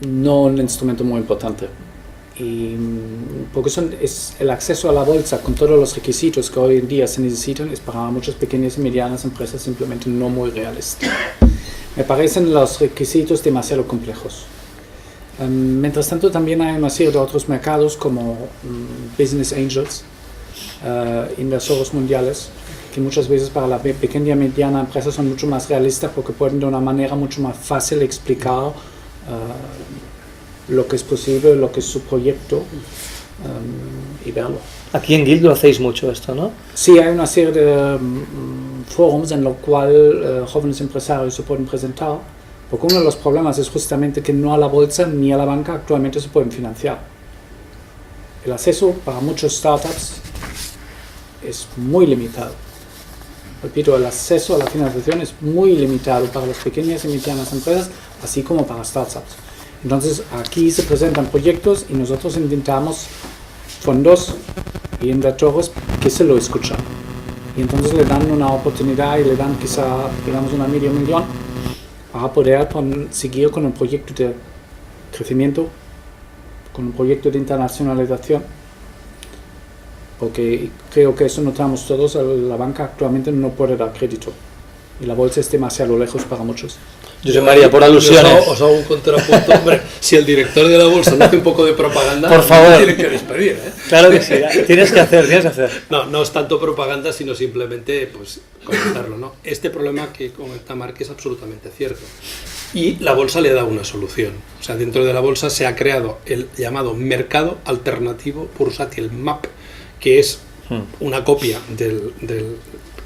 no un instrumento muy importante. Y porque es el acceso a la bolsa con todos los requisitos que hoy en día se necesitan es para muchas pequeñas y medianas empresas simplemente no muy realista. Me parecen los requisitos demasiado complejos. Mientras tanto también hay una serie de otros mercados como business angels, inversores mundiales, que muchas veces para la pequeña y mediana empresa son mucho más realistas porque pueden de una manera mucho más fácil explicar lo que es posible, lo que es su proyecto, y verlo. Aquí en Guild lo hacéis mucho esto, ¿no? Sí, hay una serie de forums en los cuales jóvenes empresarios se pueden presentar, porque uno de los problemas es justamente que no a la bolsa ni a la banca actualmente se pueden financiar. El acceso para muchos startups es muy limitado. Repito, el acceso a la financiación es muy limitado para las pequeñas y medianas empresas, así como para startups. Entonces, aquí se presentan proyectos y nosotros intentamos fondos y inversores que se lo escuchan. Y entonces le dan una oportunidad y le dan quizá, digamos, $1 millón para poder seguir con un proyecto de crecimiento, con un proyecto de internacionalización. Porque creo que eso notamos todos, la banca actualmente no puede dar crédito. Y la bolsa es demasiado lejos para muchos. José María, por alusiones. Os hago un contrapunto. Hombre, si el director de la bolsa no hace un poco de propaganda, por favor, tiene que despedir, ¿eh? Claro que sí, tienes que hacer. No es tanto propaganda, sino simplemente pues comentarlo, ¿no? Este problema que comenta Marc es absolutamente cierto. Y la bolsa le da una solución. O sea, dentro de la bolsa se ha creado el llamado mercado alternativo bursátil, MAP, que es una copia del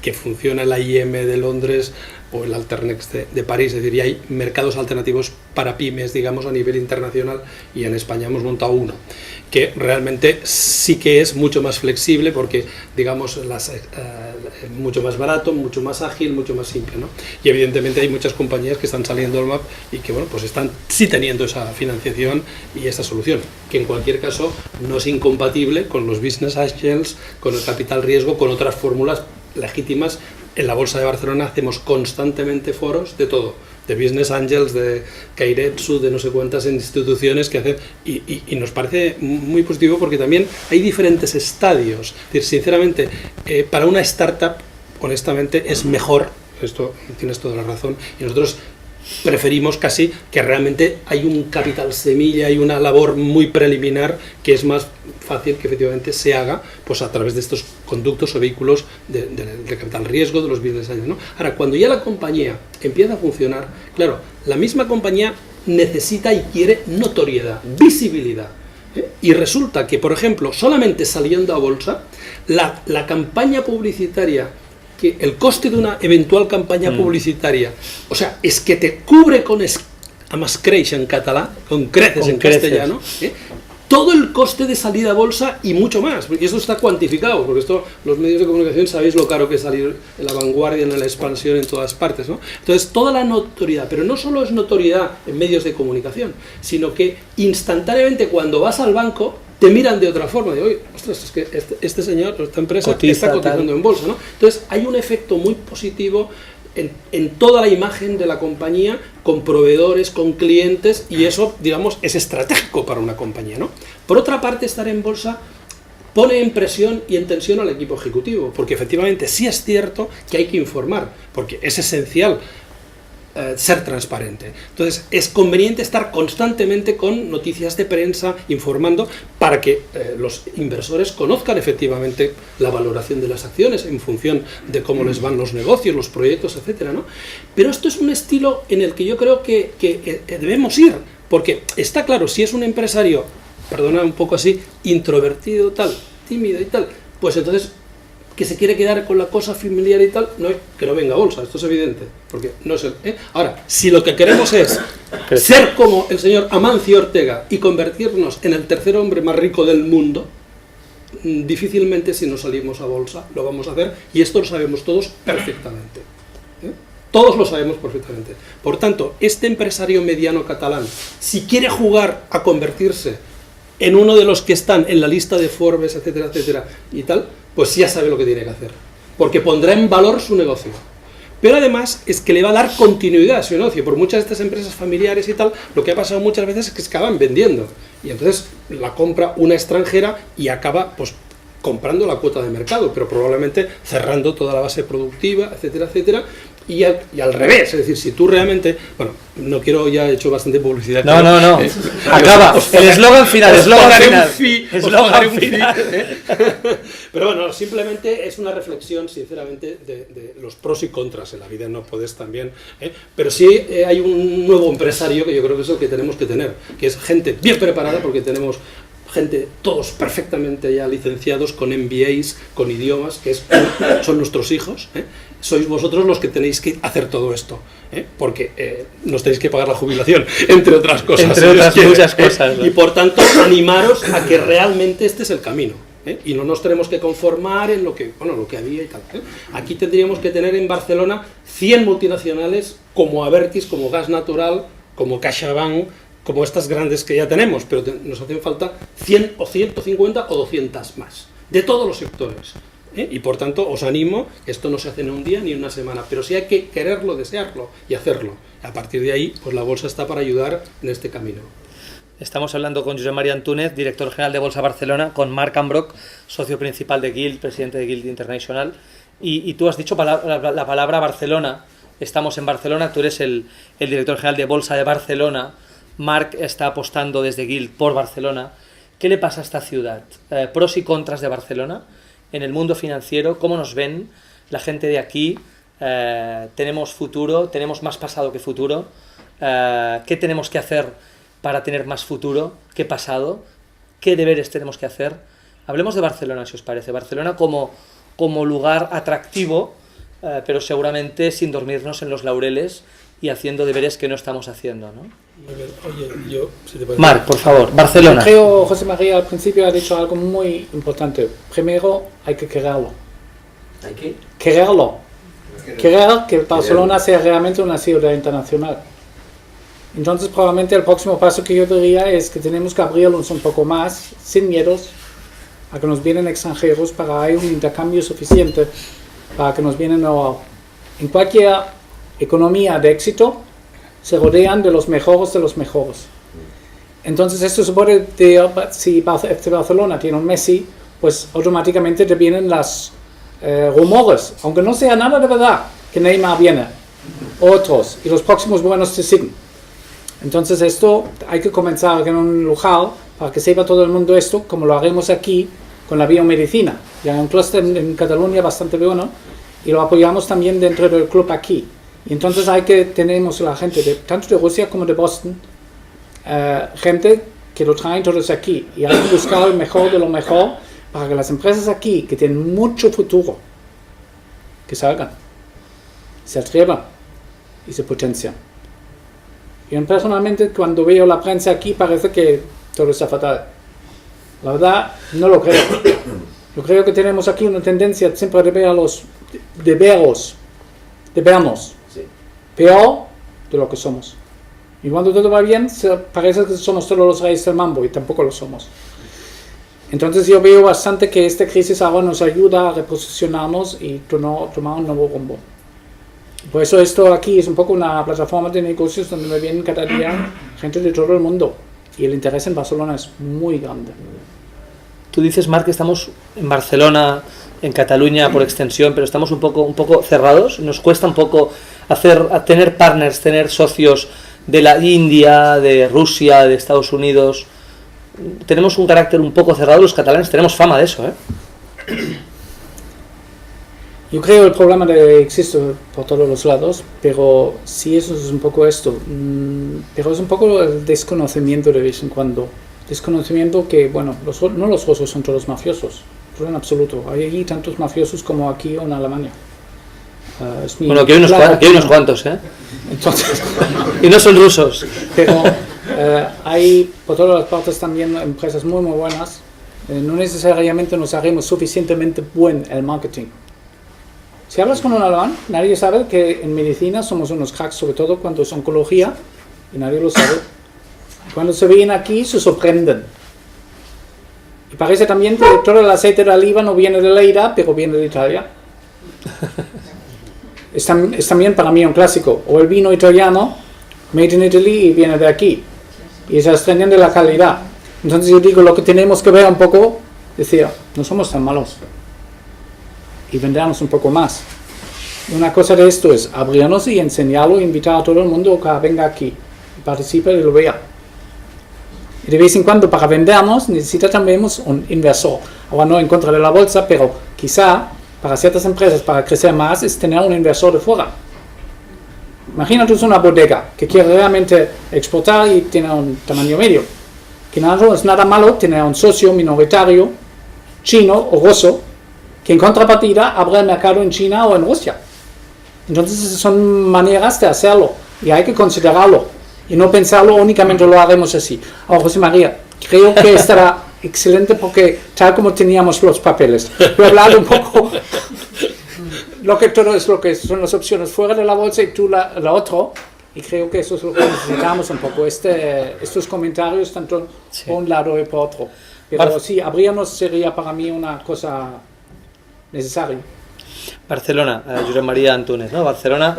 que funciona en la IM de Londres o el Alternex de París, es decir, ya hay mercados alternativos para pymes, digamos, a nivel internacional, y en España hemos montado uno, que realmente sí que es mucho más flexible porque, digamos, mucho más barato, mucho más ágil, mucho más simple, ¿no? Y evidentemente hay muchas compañías que están saliendo del MAP y que, bueno, pues están sí teniendo esa financiación y esa solución, que en cualquier caso no es incompatible con los business angels, con el capital riesgo, con otras fórmulas legítimas. En la Bolsa de Barcelona hacemos constantemente foros de todo, de business angels, de Keiretsu, de no sé cuántas instituciones que hacen, y nos parece muy positivo porque también hay diferentes estadios. Es decir, sinceramente, para una startup, honestamente, es mejor, esto tienes toda la razón, y nosotros preferimos casi que realmente hay un capital semilla, hay una labor muy preliminar que es más fácil que efectivamente se haga pues a través de estos conductos o vehículos de capital riesgo, de los business angels, ¿no? Ahora, cuando ya la compañía empieza a funcionar, claro, la misma compañía necesita y quiere notoriedad, visibilidad. Y resulta que, por ejemplo, solamente saliendo a bolsa, la campaña publicitaria, que el coste de una eventual campaña publicitaria, o sea, es que te cubre con además creix en catalán, con creces en castellano, todo el coste de salida a bolsa y mucho más, y esto está cuantificado, porque esto, los medios de comunicación sabéis lo caro que es salir en la vanguardia, en la expansión, en todas partes, ¿no? Entonces, toda la notoriedad, pero no solo es notoriedad en medios de comunicación, sino que instantáneamente cuando vas al banco, te miran de otra forma, de oye, ostras, es que este señor, esta empresa está cotizando en bolsa, ¿no? Entonces hay un efecto muy positivo en toda la imagen de la compañía, con proveedores, con clientes, y eso, digamos, es estratégico para una compañía, ¿no? Por otra parte, estar en bolsa pone en presión y en tensión al equipo ejecutivo, porque efectivamente sí es cierto que hay que informar, porque es esencial ser transparente. Entonces es conveniente estar constantemente con noticias de prensa informando para que los inversores conozcan efectivamente la valoración de las acciones en función de cómo les van los negocios, los proyectos, etcétera, ¿no? Pero esto es un estilo en el que yo creo que debemos ir, porque está claro, si es un empresario, perdona un poco así, introvertido, tal, tímido y tal, pues entonces que se quiere quedar con la cosa familiar y tal, no, que no venga a bolsa, esto es evidente, porque no es Ahora, si lo que queremos es ser como el señor Amancio Ortega y convertirnos en el tercer hombre más rico del mundo, difícilmente si no salimos a bolsa lo vamos a hacer, y esto lo sabemos todos perfectamente. Todos lo sabemos perfectamente. Por tanto, este empresario mediano catalán, si quiere jugar a convertirse en uno de los que están en la lista de Forbes, etcétera, etcétera, y tal, pues ya sabe lo que tiene que hacer, porque pondrá en valor su negocio. Pero además es que le va a dar continuidad a su negocio. Por muchas de estas empresas familiares y tal, lo que ha pasado muchas veces es que se acaban vendiendo, y entonces la compra una extranjera y acaba pues comprando la cuota de mercado, pero probablemente cerrando toda la base productiva, etcétera, etcétera. Y al revés, es decir, si tú realmente, bueno, no quiero, ya he hecho bastante publicidad. No. Acaba, el eslogan final, Pero bueno, simplemente es una reflexión, sinceramente, de los pros y contras. En la vida no puedes también, pero sí hay un nuevo empresario que yo creo que es el que tenemos que tener, que es gente bien preparada, porque tenemos gente, todos perfectamente ya licenciados, con MBAs, con idiomas, son nuestros hijos, ¿eh? Sois vosotros los que tenéis que hacer todo esto, ¿eh? Porque nos tenéis que pagar la jubilación, entre otras cosas. Entre otras muchas cosas, ¿no? Y por tanto, animaros a que realmente este es el camino, ¿eh? Y no nos tenemos que conformar en lo que había y tal, ¿eh? Aquí tendríamos que tener en Barcelona 100 multinacionales como Abertis, como Gas Natural, como CaixaBank, como estas grandes que ya tenemos, pero nos hacen falta 100 o 150 o 200 más, de todos los sectores, ¿eh? Y por tanto os animo, esto no se hace en un día ni en una semana, pero sí hay que quererlo, desearlo y hacerlo. A partir de ahí, pues la Bolsa está para ayudar en este camino. Estamos hablando con Josep María Antúnez, director general de Bolsa Barcelona, con Marc Ambroch, socio principal de Guild, presidente de Guild International, y tú has dicho la palabra Barcelona. Estamos en Barcelona, tú eres el director general de Bolsa de Barcelona. Marc está apostando desde Guild por Barcelona. ¿Qué le pasa a esta ciudad? Pros y contras de Barcelona en el mundo financiero. ¿Cómo nos ven la gente de aquí? ¿Tenemos futuro? ¿Tenemos más pasado que futuro? ¿Qué tenemos que hacer para tener más futuro que pasado? ¿Qué deberes tenemos que hacer? Hablemos de Barcelona, si os parece. Barcelona como lugar atractivo, pero seguramente sin dormirnos en los laureles y haciendo deberes que no estamos haciendo, ¿no? Oye, yo, si te parece... Marc, por favor, Barcelona. Creo, José María, al principio ha dicho algo muy importante. Primero, hay que quererlo. ¿Hay que? Quererlo. Querer que Barcelona sea realmente una ciudad internacional. Entonces, probablemente el próximo paso que yo diría es que tenemos que abrirnos un poco más, sin miedos, a que nos vienen extranjeros, para que haya un intercambio suficiente, para que nos vienen en cualquier economía de éxito, se rodean de los mejores de los mejores. Entonces esto supone que si Barcelona tiene un Messi, pues automáticamente te vienen los rumores, aunque no sea nada de verdad, que Neymar viene, otros, y los próximos buenos te siguen. Entonces esto hay que comenzar en un lugar para que sepa todo el mundo esto, como lo haremos aquí con la biomedicina. Ya hay un clúster en Cataluña bastante bueno y lo apoyamos también dentro del club aquí. Y entonces tenemos la gente tanto de Rusia como de Boston, gente que lo traen todos aquí, y hay que buscar el mejor de lo mejor para que las empresas aquí, que tienen mucho futuro, que salgan, se atrevan y se potencian. Yo personalmente, cuando veo la prensa aquí, parece que todo está fatal. La verdad, no lo creo. Yo creo que tenemos aquí una tendencia siempre de vernos peor de lo que somos. Y cuando todo va bien, parece que somos todos los reyes del mambo, y tampoco lo somos. Entonces yo veo bastante que esta crisis ahora nos ayuda a reposicionarnos y tomar un nuevo rumbo. Por eso esto aquí es un poco una plataforma de negocios donde me vienen cada día gente de todo el mundo, y el interés en Barcelona es muy grande. Tú dices, Marc, que estamos en Barcelona, en Cataluña por extensión, pero estamos un poco cerrados. Nos cuesta un poco tener partners, tener socios de la India, de Rusia, de Estados Unidos. Tenemos un carácter un poco cerrado, los catalanes tenemos fama de eso, ¿eh? Yo creo que el problema existe por todos los lados, pero sí, eso es un poco esto. Pero es un poco el desconocimiento de vez en cuando. Desconocimiento que, bueno, no los rusos son todos mafiosos, pero en absoluto. Hay allí tantos mafiosos como aquí o en Alemania. Bueno, aquí hay unos cuantos, ¿eh? Entonces, y no son rusos. Pero hay por todas las partes también empresas muy muy buenas. No necesariamente nos haremos suficientemente buen el marketing. Si hablas con un alemán, nadie sabe que en medicina somos unos cracks, sobre todo cuando es oncología, y nadie lo sabe. Cuando se vienen aquí, se sorprenden. Y parece también que todo el aceite de oliva no viene de Leida, pero viene de Italia. Es también para mí un clásico. O el vino italiano, made in Italy, y viene de aquí. Y se extrañan de la calidad. Entonces yo digo, lo que tenemos que ver un poco, decir, no somos tan malos. Y vendernos un poco más. Una cosa de esto es abrirnos y enseñarlo, invitar a todo el mundo que venga aquí, y participe y lo vea. Y de vez en cuando, para vendernos, necesita también un inversor. Ahora no en contra de la bolsa, pero quizá para ciertas empresas, para crecer más, es tener un inversor de fuera. Imagínate una bodega que quiere realmente exportar y tiene un tamaño medio. que no es nada malo tener un socio minoritario chino o ruso que en contrapartida abra el mercado en China o en Rusia. Entonces son maneras de hacerlo y hay que considerarlo y no pensarlo únicamente lo haremos así. Ahora, José María, creo que estará excelente porque tal como teníamos los papeles, voy a hablar un poco todo es lo que son las opciones fuera de la bolsa y tú la otro, y creo que eso es lo que necesitamos un poco, estos comentarios tanto por un lado y por otro. Pero sí, abrirnos sería para mí una cosa necesaria. Barcelona, Josep María Antúnez, ¿no? Barcelona,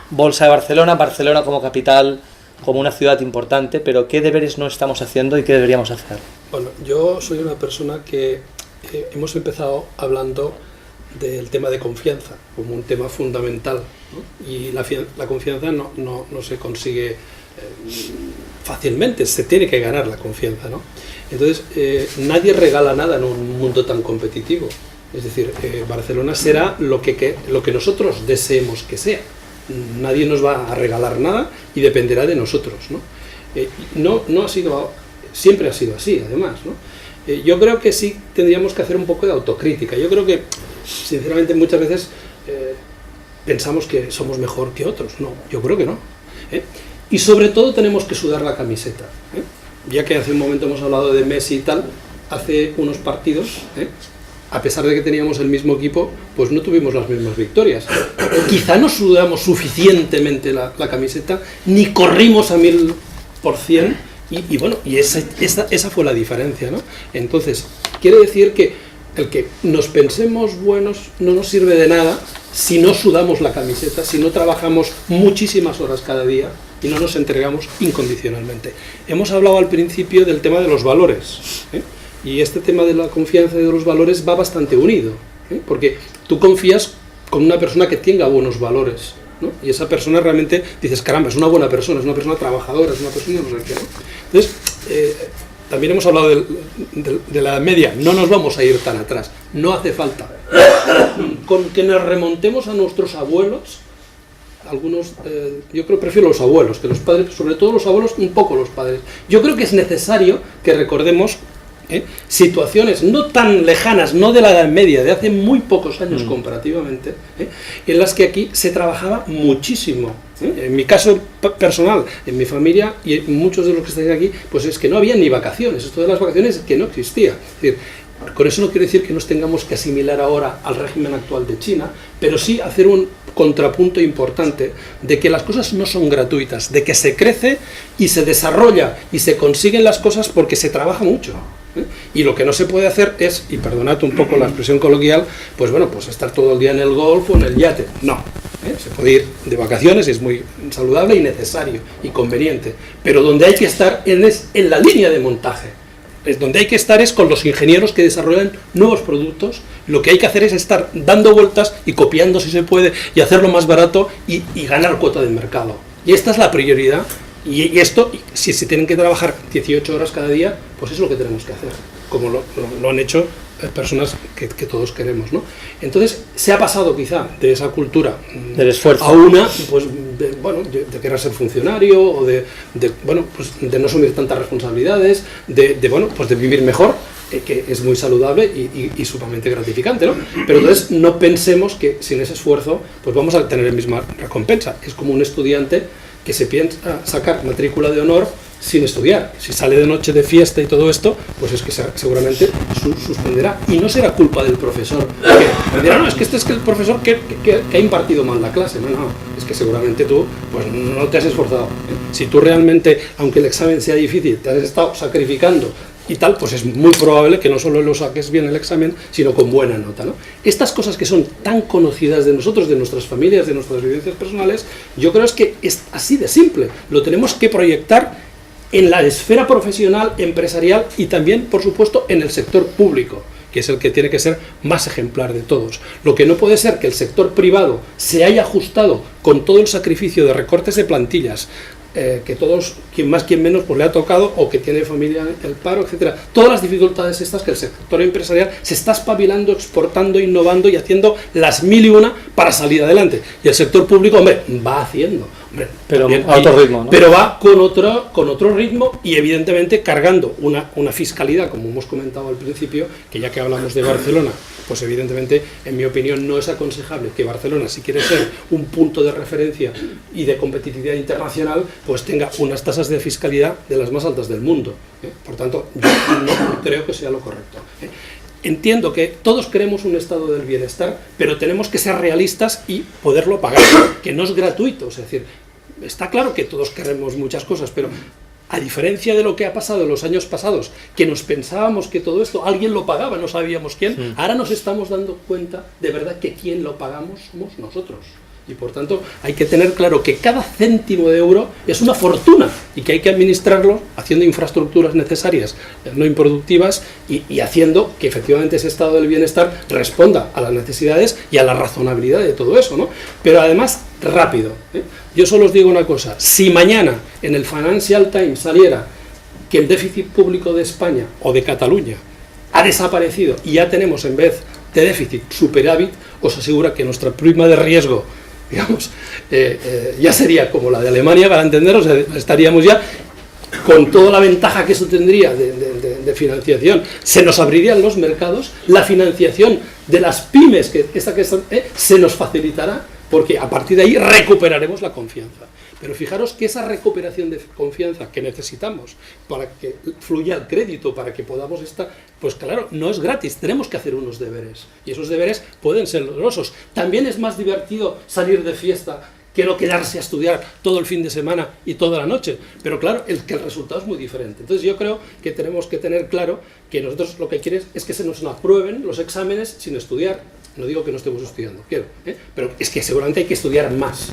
Bolsa de Barcelona, Barcelona como capital, como una ciudad importante, pero ¿qué deberes no estamos haciendo y qué deberíamos hacer? Bueno, yo soy una persona que hemos empezado hablando del tema de confianza como un tema fundamental, ¿no? Y la confianza no se consigue fácilmente, se tiene que ganar la confianza, ¿no? Entonces, nadie regala nada en un mundo tan competitivo. Es decir, Barcelona será lo que nosotros deseemos que sea. Nadie nos va a regalar nada y dependerá de nosotros, ¿no? No ha sido, siempre ha sido así, además, ¿no? Yo creo que sí tendríamos que hacer un poco de autocrítica. Yo creo que, sinceramente, muchas veces pensamos que somos mejor que otros. No, yo creo que no. Y sobre todo tenemos que sudar la camiseta. Ya que hace un momento hemos hablado de Messi y tal, hace unos partidos, a pesar de que teníamos el mismo equipo, pues no tuvimos las mismas victorias. Quizá no sudamos suficientemente la camiseta, ni corrimos a 1000%, y bueno, y esa fue la diferencia, ¿no? Entonces, quiere decir que el que nos pensemos buenos no nos sirve de nada si no sudamos la camiseta, si no trabajamos muchísimas horas cada día y no nos entregamos incondicionalmente. Hemos hablado al principio del tema de los valores, y este tema de la confianza y de los valores va bastante unido, porque tú confías con una persona que tenga buenos valores, ¿no? Y esa persona realmente dices, caramba, es una buena persona, es una persona trabajadora, es una persona no sé qué, ¿no? Entonces, también hemos hablado de la media, no nos vamos a ir tan atrás, no hace falta. Con que nos remontemos a nuestros abuelos, algunos, yo creo que prefiero los abuelos que los padres, sobre todo los abuelos, un poco los padres. Yo creo que es necesario que recordemos situaciones no tan lejanas, no de la Edad Media, de hace muy pocos años comparativamente, en las que aquí se trabajaba muchísimo. En mi caso personal, en mi familia y en muchos de los que estáis aquí, pues es que no había ni vacaciones. Esto de las vacaciones es que no existía. Es decir, con eso no quiero decir que nos tengamos que asimilar ahora al régimen actual de China, pero sí hacer un contrapunto importante de que las cosas no son gratuitas, de que se crece y se desarrolla y se consiguen las cosas porque se trabaja mucho. Y lo que no se puede hacer es, y perdonad un poco la expresión coloquial, pues bueno, pues estar todo el día en el golf o en el yate. No, se puede ir de vacaciones y es muy saludable y necesario y conveniente, pero donde hay que estar es en la línea de montaje. Donde hay que estar es con los ingenieros que desarrollan nuevos productos. Lo que hay que hacer es estar dando vueltas y copiando si se puede y hacerlo más barato y ganar cuota de mercado. Y esta es la prioridad. Y esto, si se tienen que trabajar 18 horas cada día, pues es lo que tenemos que hacer, como lo han hecho personas que todos queremos, ¿no? Entonces, se ha pasado quizá de esa cultura del esfuerzo a una, pues, de querer ser funcionario o de no asumir tantas responsabilidades, de vivir mejor, que es muy saludable y sumamente gratificante, ¿no? Pero entonces no pensemos que sin ese esfuerzo pues vamos a tener la misma recompensa. Es como un estudiante que se piensa sacar matrícula de honor sin estudiar. Si sale de noche de fiesta y todo esto, pues es que seguramente suspenderá. Y no será culpa del profesor. Que dirá, no, es que este es el profesor que ha impartido mal la clase. No, es que seguramente tú pues no te has esforzado. Si tú realmente, aunque el examen sea difícil, te has estado sacrificando y tal, pues es muy probable que no solo lo saques bien el examen, sino con buena nota, ¿no? Estas cosas que son tan conocidas de nosotros, de nuestras familias, de nuestras vivencias personales, yo creo que es así de simple. Lo tenemos que proyectar en la esfera profesional, empresarial y también, por supuesto, en el sector público, que es el que tiene que ser más ejemplar de todos. Lo que no puede ser que el sector privado se haya ajustado con todo el sacrificio de recortes de plantillas, que todos, quien más, quien menos, pues le ha tocado, o que tiene familia en el paro, etcétera. Todas las dificultades estas que el sector empresarial se está espabilando, exportando, innovando y haciendo las 1000 y una para salir adelante. Y el sector público, hombre, va haciendo. Hombre, pero también a otro ritmo, ¿no? Pero va con otro ritmo y evidentemente cargando una fiscalidad, como hemos comentado al principio, que ya que hablamos de Barcelona, pues evidentemente, en mi opinión, no es aconsejable que Barcelona, si quiere ser un punto de referencia y de competitividad internacional, pues tenga unas tasas de fiscalidad de las más altas del mundo. Por tanto, yo no creo que sea lo correcto. Entiendo que todos queremos un estado del bienestar, pero tenemos que ser realistas y poderlo pagar, que no es gratuito. Es decir, está claro que todos queremos muchas cosas, pero a diferencia de lo que ha pasado en los años pasados, que nos pensábamos que todo esto alguien lo pagaba, no sabíamos quién, ahora nos estamos dando cuenta de verdad que quien lo pagamos somos nosotros. Y por tanto hay que tener claro que cada céntimo de euro es una fortuna y que hay que administrarlo haciendo infraestructuras necesarias, no improductivas, y haciendo que efectivamente ese estado del bienestar responda a las necesidades y a la razonabilidad de todo eso, ¿no? Pero además rápido. Yo solo os digo una cosa: si mañana en el Financial Times saliera que el déficit público de España o de Cataluña ha desaparecido y ya tenemos, en vez de déficit, superávit, os aseguro que nuestra prima de riesgo, digamos, ya sería como la de Alemania, para entenderos, estaríamos ya con toda la ventaja que eso tendría de financiación. Se nos abrirían los mercados, la financiación de las pymes, se nos facilitará, porque a partir de ahí recuperaremos la confianza. Pero fijaros que esa recuperación de confianza que necesitamos para que fluya el crédito, para que podamos estar, pues claro, no es gratis, tenemos que hacer unos deberes. Y esos deberes pueden ser dolorosos. También es más divertido salir de fiesta que no quedarse a estudiar todo el fin de semana y toda la noche. Pero claro, el resultado es muy diferente. Entonces yo creo que tenemos que tener claro que nosotros lo que queremos es que se nos aprueben los exámenes sin estudiar. No digo que no estemos estudiando, pero es que seguramente hay que estudiar más.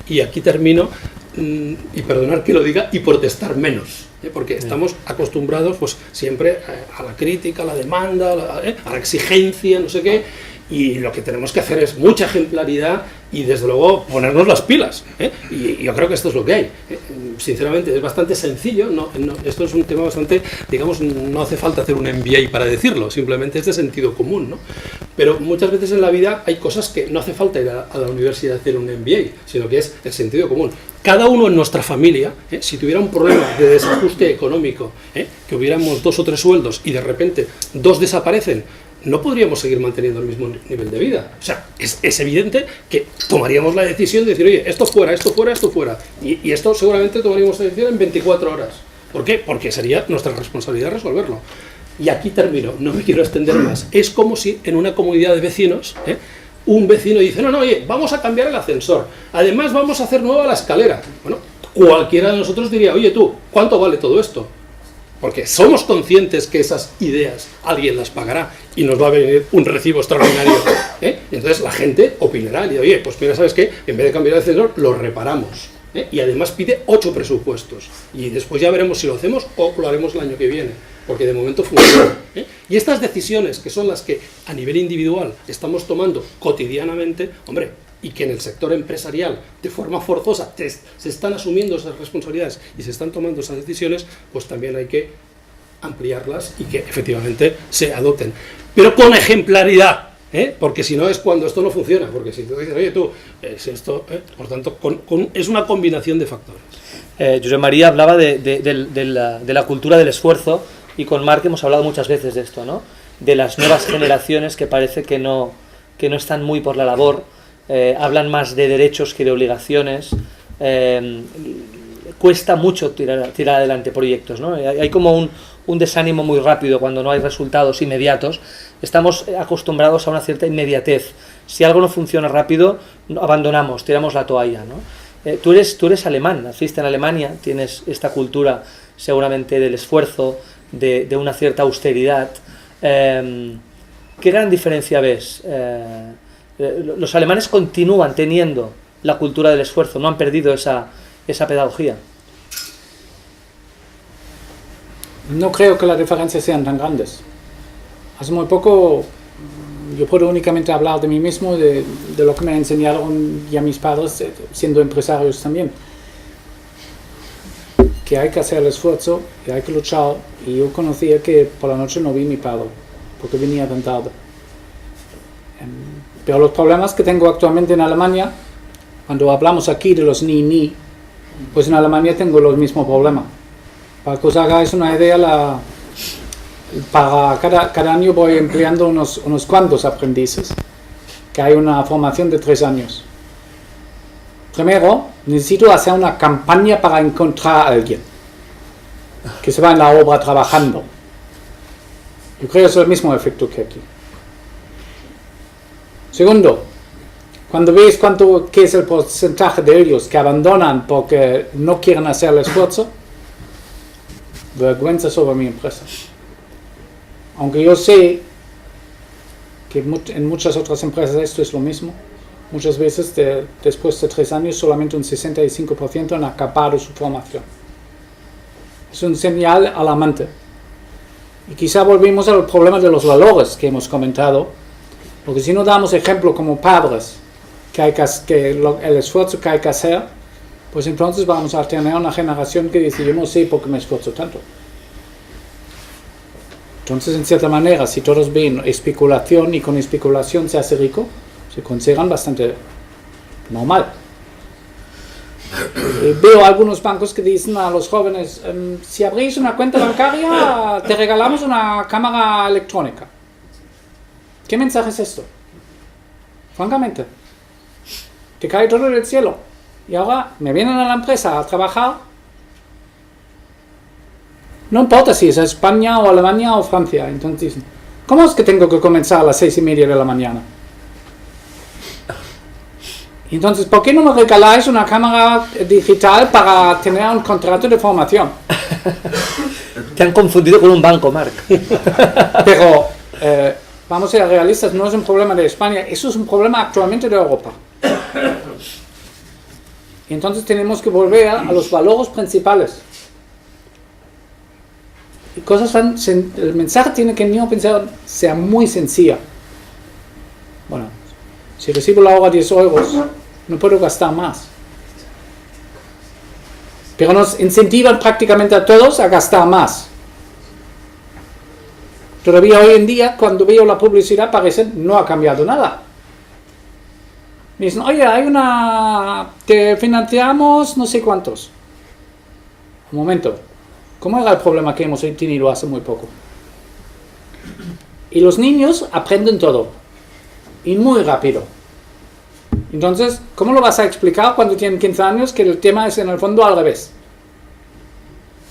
Y aquí termino, y perdonar que lo diga, y protestar menos, porque estamos acostumbrados pues siempre a la crítica, a la demanda, a la exigencia, no sé qué, y lo que tenemos que hacer es mucha ejemplaridad y desde luego ponernos las pilas, y yo creo que esto es lo que hay. Sinceramente es bastante sencillo, esto es un tema bastante, digamos, no hace falta hacer un MBA para decirlo, simplemente es de sentido común, ¿no? Pero muchas veces en la vida hay cosas que no hace falta ir a la universidad a hacer un MBA, sino que es el sentido común. Cada uno en nuestra familia, si tuviera un problema de desajuste económico, que hubiéramos 2 o 3 sueldos y de repente 2 desaparecen, no podríamos seguir manteniendo el mismo nivel de vida. O sea, es evidente que tomaríamos la decisión de decir, oye, esto fuera, esto fuera, esto fuera. Y esto seguramente tomaríamos la decisión en 24 horas. ¿Por qué? Porque sería nuestra responsabilidad resolverlo. Y aquí termino, no me quiero extender más. Es como si en una comunidad de vecinos, un vecino dice, no, oye, vamos a cambiar el ascensor. Además vamos a hacer nueva la escalera. Bueno, cualquiera de nosotros diría, oye tú, ¿cuánto vale todo esto? Porque somos conscientes que esas ideas alguien las pagará y nos va a venir un recibo extraordinario. Entonces la gente opinará y dice, oye, pues mira, ¿sabes qué? En vez de cambiar el ascensor, lo reparamos. Y además pide 8 presupuestos. Y después ya veremos si lo hacemos o lo haremos el año que viene, porque de momento funciona. Y estas decisiones, que son las que a nivel individual estamos tomando cotidianamente, hombre, y que en el sector empresarial de forma forzosa se están asumiendo esas responsabilidades y se están tomando esas decisiones, pues también hay que ampliarlas y que efectivamente se adopten. Pero con ejemplaridad, porque si no es cuando esto no funciona, porque si tú dices, oye tú, es esto, por tanto, es una combinación de factores. José María hablaba de la cultura del esfuerzo, y con Marc hemos hablado muchas veces de esto, ¿no? De las nuevas generaciones que parece que no están muy por la labor, hablan más de derechos que de obligaciones, cuesta mucho tirar adelante proyectos, ¿no? Hay como un desánimo muy rápido cuando no hay resultados inmediatos. Estamos acostumbrados a una cierta inmediatez. Si algo no funciona rápido, abandonamos, tiramos la toalla, ¿no? Tú eres alemán, naciste en Alemania, tienes esta cultura seguramente del esfuerzo, de una cierta austeridad. ¿Qué gran diferencia ves? Los alemanes continúan teniendo la cultura del esfuerzo, no han perdido esa pedagogía. No creo que las diferencias sean tan grandes. Hace muy poco yo puedo únicamente hablar de mí mismo, de lo que me enseñaron ya mis padres, siendo empresarios también. Que hay que hacer el esfuerzo, que hay que luchar, y yo conocía que por la noche no vi a mi padre, porque venía tan tarde. Pero los problemas que tengo actualmente en Alemania Cuando hablamos aquí de los ni, pues en Alemania tengo los mismos problemas. Para que os hagáis una idea, para cada año voy empleando unos cuantos aprendices, que hay una formación de 3 años. Primero, necesito hacer una campaña para encontrar a alguien que se va en la obra trabajando. Yo creo que es el mismo efecto que aquí. Segundo, cuando veis qué es el porcentaje de ellos que abandonan porque no quieren hacer el esfuerzo, vergüenza sobre mi empresa. Aunque yo sé que en muchas otras empresas esto es lo mismo, muchas veces después de 3 años solamente un 65% han acabado su formación. Es un señal alarmante. Y quizá volvemos al problema de los valores que hemos comentado, porque si no damos ejemplo como padres el esfuerzo que hay que hacer, pues entonces vamos a tener una generación que dice: yo no sé por qué me esfuerzo tanto. Entonces, en cierta manera, si todos ven especulación y con especulación se hace rico, se consideran bastante normal. Veo algunos bancos que dicen a los jóvenes: si abrís una cuenta bancaria, te regalamos una cámara electrónica. ¿Qué mensaje es esto? Francamente, te cae todo del cielo. Y ahora me vienen a la empresa a trabajar. No importa si es España o Alemania o Francia. Entonces dicen: ¿cómo es que tengo que comenzar a las 6:30 de la mañana? Entonces, ¿por qué no me regaláis una cámara digital para tener un contrato de formación? Te han confundido con un banco, Marc. Pero, vamos a ser realistas, no es un problema de España, eso es un problema actualmente de Europa. Y entonces tenemos que volver a los valores principales. Y el mensaje tiene que no pensar sea muy sencilla. Bueno, si recibo la hora 10 euros, no puedo gastar más. Pero nos incentivan prácticamente a todos a gastar más. Todavía hoy en día, cuando veo la publicidad, parece no ha cambiado nada. Me dicen: oye, te financiamos no sé cuántos. Un momento, ¿cómo era el problema que hemos tenido hace muy poco? Y los niños aprenden todo, y muy rápido. Entonces, ¿cómo lo vas a explicar cuando tienen 15 años que el tema es en el fondo al revés?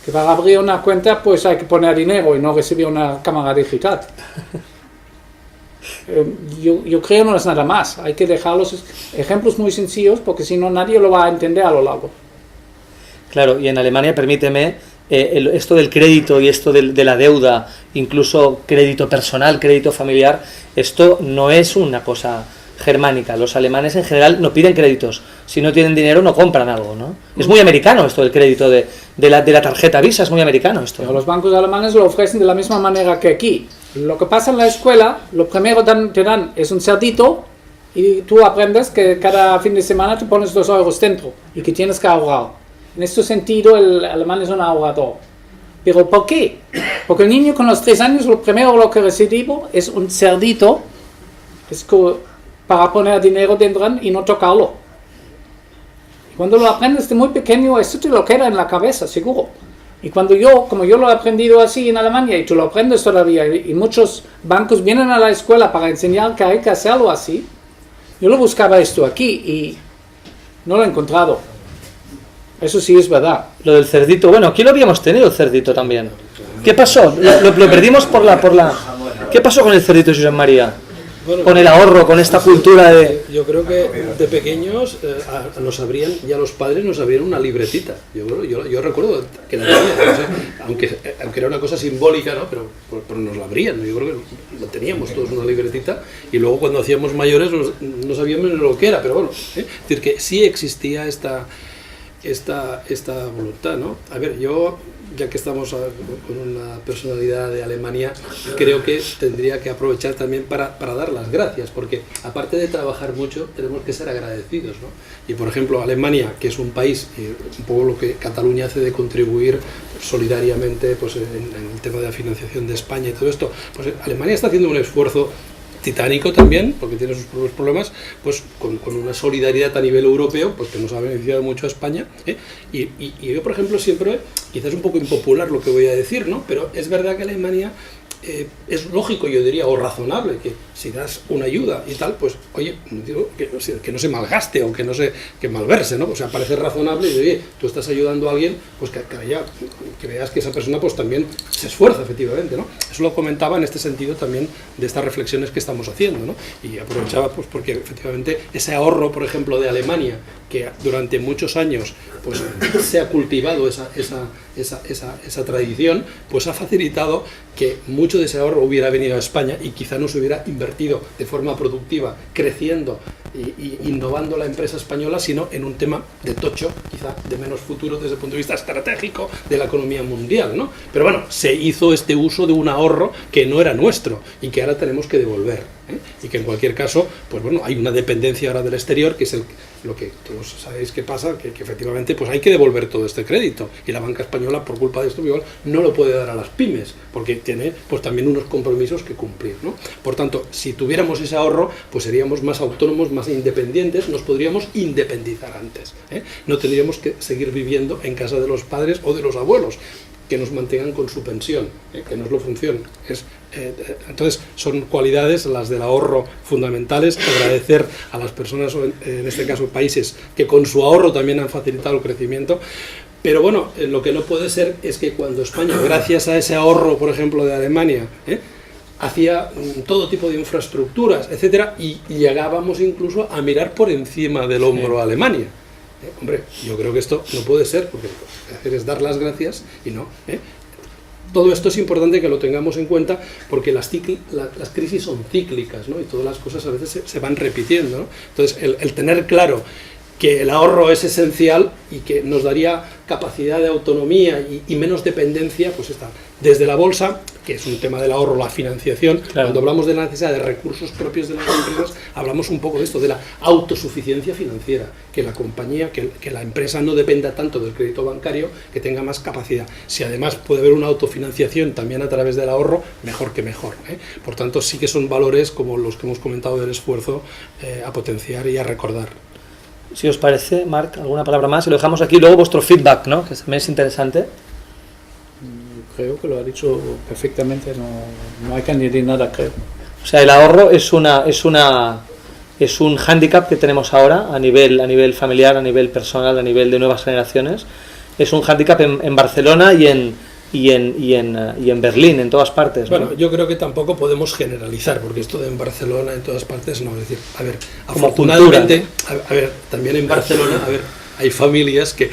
Que para abrir una cuenta pues hay que poner dinero y no recibir una cámara digital. Yo creo no es nada más. Hay que dejar los ejemplos muy sencillos porque si no nadie lo va a entender a lo largo. Claro, y en Alemania, permíteme, esto del crédito y esto de la deuda, incluso crédito personal, crédito familiar, esto no es una cosa germánica. Los alemanes en general no piden créditos. Si no tienen dinero no compran algo, ¿no? Es muy americano esto del crédito de la tarjeta Visa, es muy americano esto. Pero los bancos alemanes lo ofrecen de la misma manera que aquí. Lo que pasa en la escuela, lo primero te dan es un cerdito y tú aprendes que cada fin de semana te pones 2 euros dentro y que tienes que ahorrar. En este sentido el alemán es un ahorrador. ¿Pero por qué? Porque el niño con los 3 años lo primero que recibo es un cerdito para poner dinero dentro y no tocarlo. Y cuando lo aprendes de muy pequeño, esto te lo queda en la cabeza, seguro. Y como yo lo he aprendido así en Alemania, y tú lo aprendes todavía, y muchos bancos vienen a la escuela para enseñar que hay que hacerlo así, yo lo buscaba esto aquí y no lo he encontrado. Eso sí es verdad. Lo del cerdito, bueno, aquí lo habíamos tenido el cerdito también. ¿Qué pasó? Lo perdimos por la... ¿Qué pasó con el cerdito, Josep María? Bueno, con el ahorro, con esta cultura de... Yo creo que de pequeños ya los padres nos abrían una libretita. Yo recuerdo que la tenía, no sé, aunque era una cosa simbólica, ¿no? Pero nos la abrían. Yo creo que lo teníamos todos una libretita y luego cuando hacíamos mayores no sabíamos lo que era, pero bueno, es decir, que sí existía esta voluntad, ¿no? A ver, yo, ya que estamos con una personalidad de Alemania, creo que tendría que aprovechar también para dar las gracias, porque aparte de trabajar mucho, tenemos que ser agradecidos, ¿no? Y por ejemplo, Alemania, que es un país, un poco lo que Cataluña hace de contribuir solidariamente pues, en el tema de la financiación de España y todo esto, pues Alemania está haciendo un esfuerzo titánico también, porque tiene sus propios problemas, pues con una solidaridad a nivel europeo, pues que nos ha beneficiado mucho a España. Y yo, por ejemplo, siempre, quizás es un poco impopular lo que voy a decir, ¿no? Pero es verdad que Alemania es lógico, yo diría, o razonable, que si das una ayuda y tal, pues, oye, digo, que no se malgaste o que malverse, ¿no? O sea, parece razonable y, oye, tú estás ayudando a alguien, pues que veas que esa persona pues también se esfuerza, efectivamente, ¿no? Eso lo comentaba en este sentido también de estas reflexiones que estamos haciendo, ¿no? Y aprovechaba, pues, porque efectivamente ese ahorro, por ejemplo, de Alemania, que durante muchos años pues se ha cultivado esa tradición, pues ha facilitado que mucho de ese ahorro hubiera venido a España y quizá no se hubiera invertido de forma productiva, creciendo y innovando la empresa española, sino en un tema de tocho, quizá de menos futuro desde el punto de vista estratégico de la economía mundial, ¿no? Pero bueno, se hizo este uso de un ahorro que no era nuestro y que ahora tenemos que devolver, ¿eh? Y que en cualquier caso, pues bueno, hay una dependencia ahora del exterior, que es lo que todos sabéis que pasa, que efectivamente pues hay que devolver todo este crédito, y la banca española, por culpa de esto, igual no lo puede dar a las pymes, porque tiene pues también unos compromisos que cumplir, ¿no? Por tanto, si tuviéramos ese ahorro, pues seríamos más autónomos, más independientes, nos podríamos independizar antes, ¿eh? No tendríamos que seguir viviendo en casa de los padres o de los abuelos, que nos mantengan con su pensión, que no es la función. Entonces, son cualidades, las del ahorro, fundamentales. Agradecer a las personas, o en este caso países, que con su ahorro también han facilitado el crecimiento. Pero bueno, lo que no puede ser es que cuando España, gracias a ese ahorro, por ejemplo, de Alemania, hacía todo tipo de infraestructuras, etcétera, y llegábamos incluso a mirar por encima del hombro a Alemania. Hombre, yo creo que esto no puede ser, porque hacer es dar las gracias y no. Todo esto es importante que lo tengamos en cuenta, porque las crisis son cíclicas, ¿no? Y todas las cosas a veces se van repitiendo, ¿no? Entonces, el tener claro que el ahorro es esencial y que nos daría capacidad de autonomía y menos dependencia, pues está desde la bolsa, que es un tema del ahorro, la financiación. Claro. Cuando hablamos de la necesidad de recursos propios de las empresas, hablamos un poco de esto, de la autosuficiencia financiera, que la compañía, que la empresa no dependa tanto del crédito bancario, que tenga más capacidad. Si además puede haber una autofinanciación también a través del ahorro, mejor que mejor, ¿eh? Por tanto, sí que son valores como los que hemos comentado del esfuerzo a potenciar y a recordar. Si os parece, Marc, alguna palabra más, y lo dejamos aquí, luego vuestro feedback, ¿no? Que también es interesante. Creo que lo ha dicho perfectamente, no hay que añadir nada, creo. O sea, el ahorro es un hándicap que tenemos ahora a nivel familiar, a nivel personal, a nivel de nuevas generaciones. Es un hándicap en Barcelona y en Berlín, en todas partes, ¿no? Bueno, yo creo que tampoco podemos generalizar, porque esto de en Barcelona, en todas partes, no. Es decir, a ver, afortunadamente, a ver, también en Barcelona, a ver, hay familias que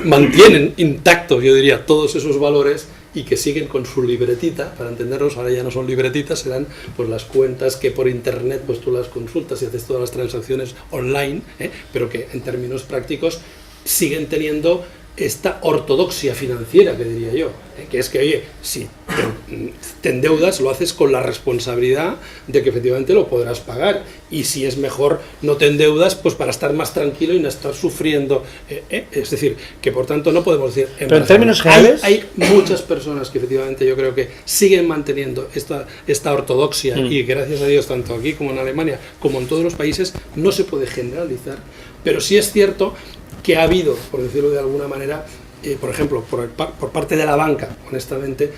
mantienen intactos, yo diría, todos esos valores y que siguen con su libretita, para entendernos, ahora ya no son libretitas, serán pues las cuentas que por internet pues tú las consultas y haces todas las transacciones online, pero que en términos prácticos siguen teniendo esta ortodoxia financiera, que diría yo, que es que, oye, si te endeudas, lo haces con la responsabilidad de que efectivamente lo podrás pagar, y si es mejor no te endeudas, pues para estar más tranquilo y no estar sufriendo, es decir, que por tanto no podemos decir... Pero en términos generales... Hay muchas personas que efectivamente yo creo que siguen manteniendo esta ortodoxia, y gracias a Dios, tanto aquí como en Alemania, como en todos los países, no se puede generalizar, pero sí es cierto que ha habido, por decirlo de alguna manera, por ejemplo, por parte de la banca, honestamente,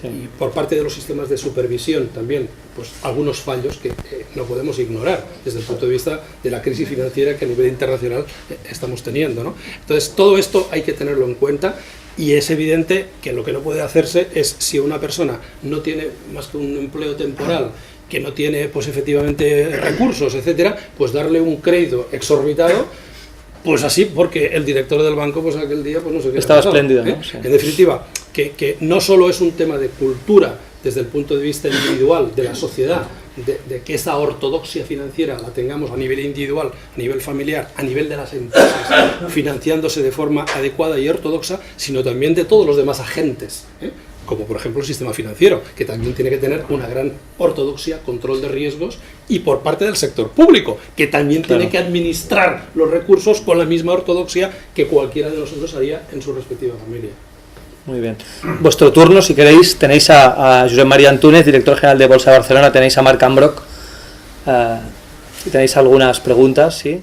y por parte de los sistemas de supervisión también, pues algunos fallos que no podemos ignorar desde el punto de vista de la crisis financiera que a nivel internacional estamos teniendo, ¿no? Entonces, todo esto hay que tenerlo en cuenta. Y es evidente que lo que no puede hacerse es, si una persona no tiene más que un empleo temporal, que no tiene, pues efectivamente, recursos, etcétera, pues darle un crédito exorbitado, pues así, porque el director del banco, pues aquel día, pues no sé qué. Estaba espléndido, ¿no? Sí. En definitiva, que no solo es un tema de cultura desde el punto de vista individual de la sociedad, de que esa ortodoxia financiera la tengamos a nivel individual, a nivel familiar, a nivel de las empresas, financiándose de forma adecuada y ortodoxa, sino también de todos los demás agentes, como por ejemplo el sistema financiero, que también tiene que tener una gran ortodoxia, control de riesgos, y por parte del sector público, que también tiene que administrar los recursos con la misma ortodoxia que cualquiera de nosotros haría en su respectiva familia. Muy bien. Vuestro turno, si queréis, tenéis a Josep María Antúnez, director general de Bolsa de Barcelona, tenéis a Marc Ambroch, Si tenéis algunas preguntas, sí.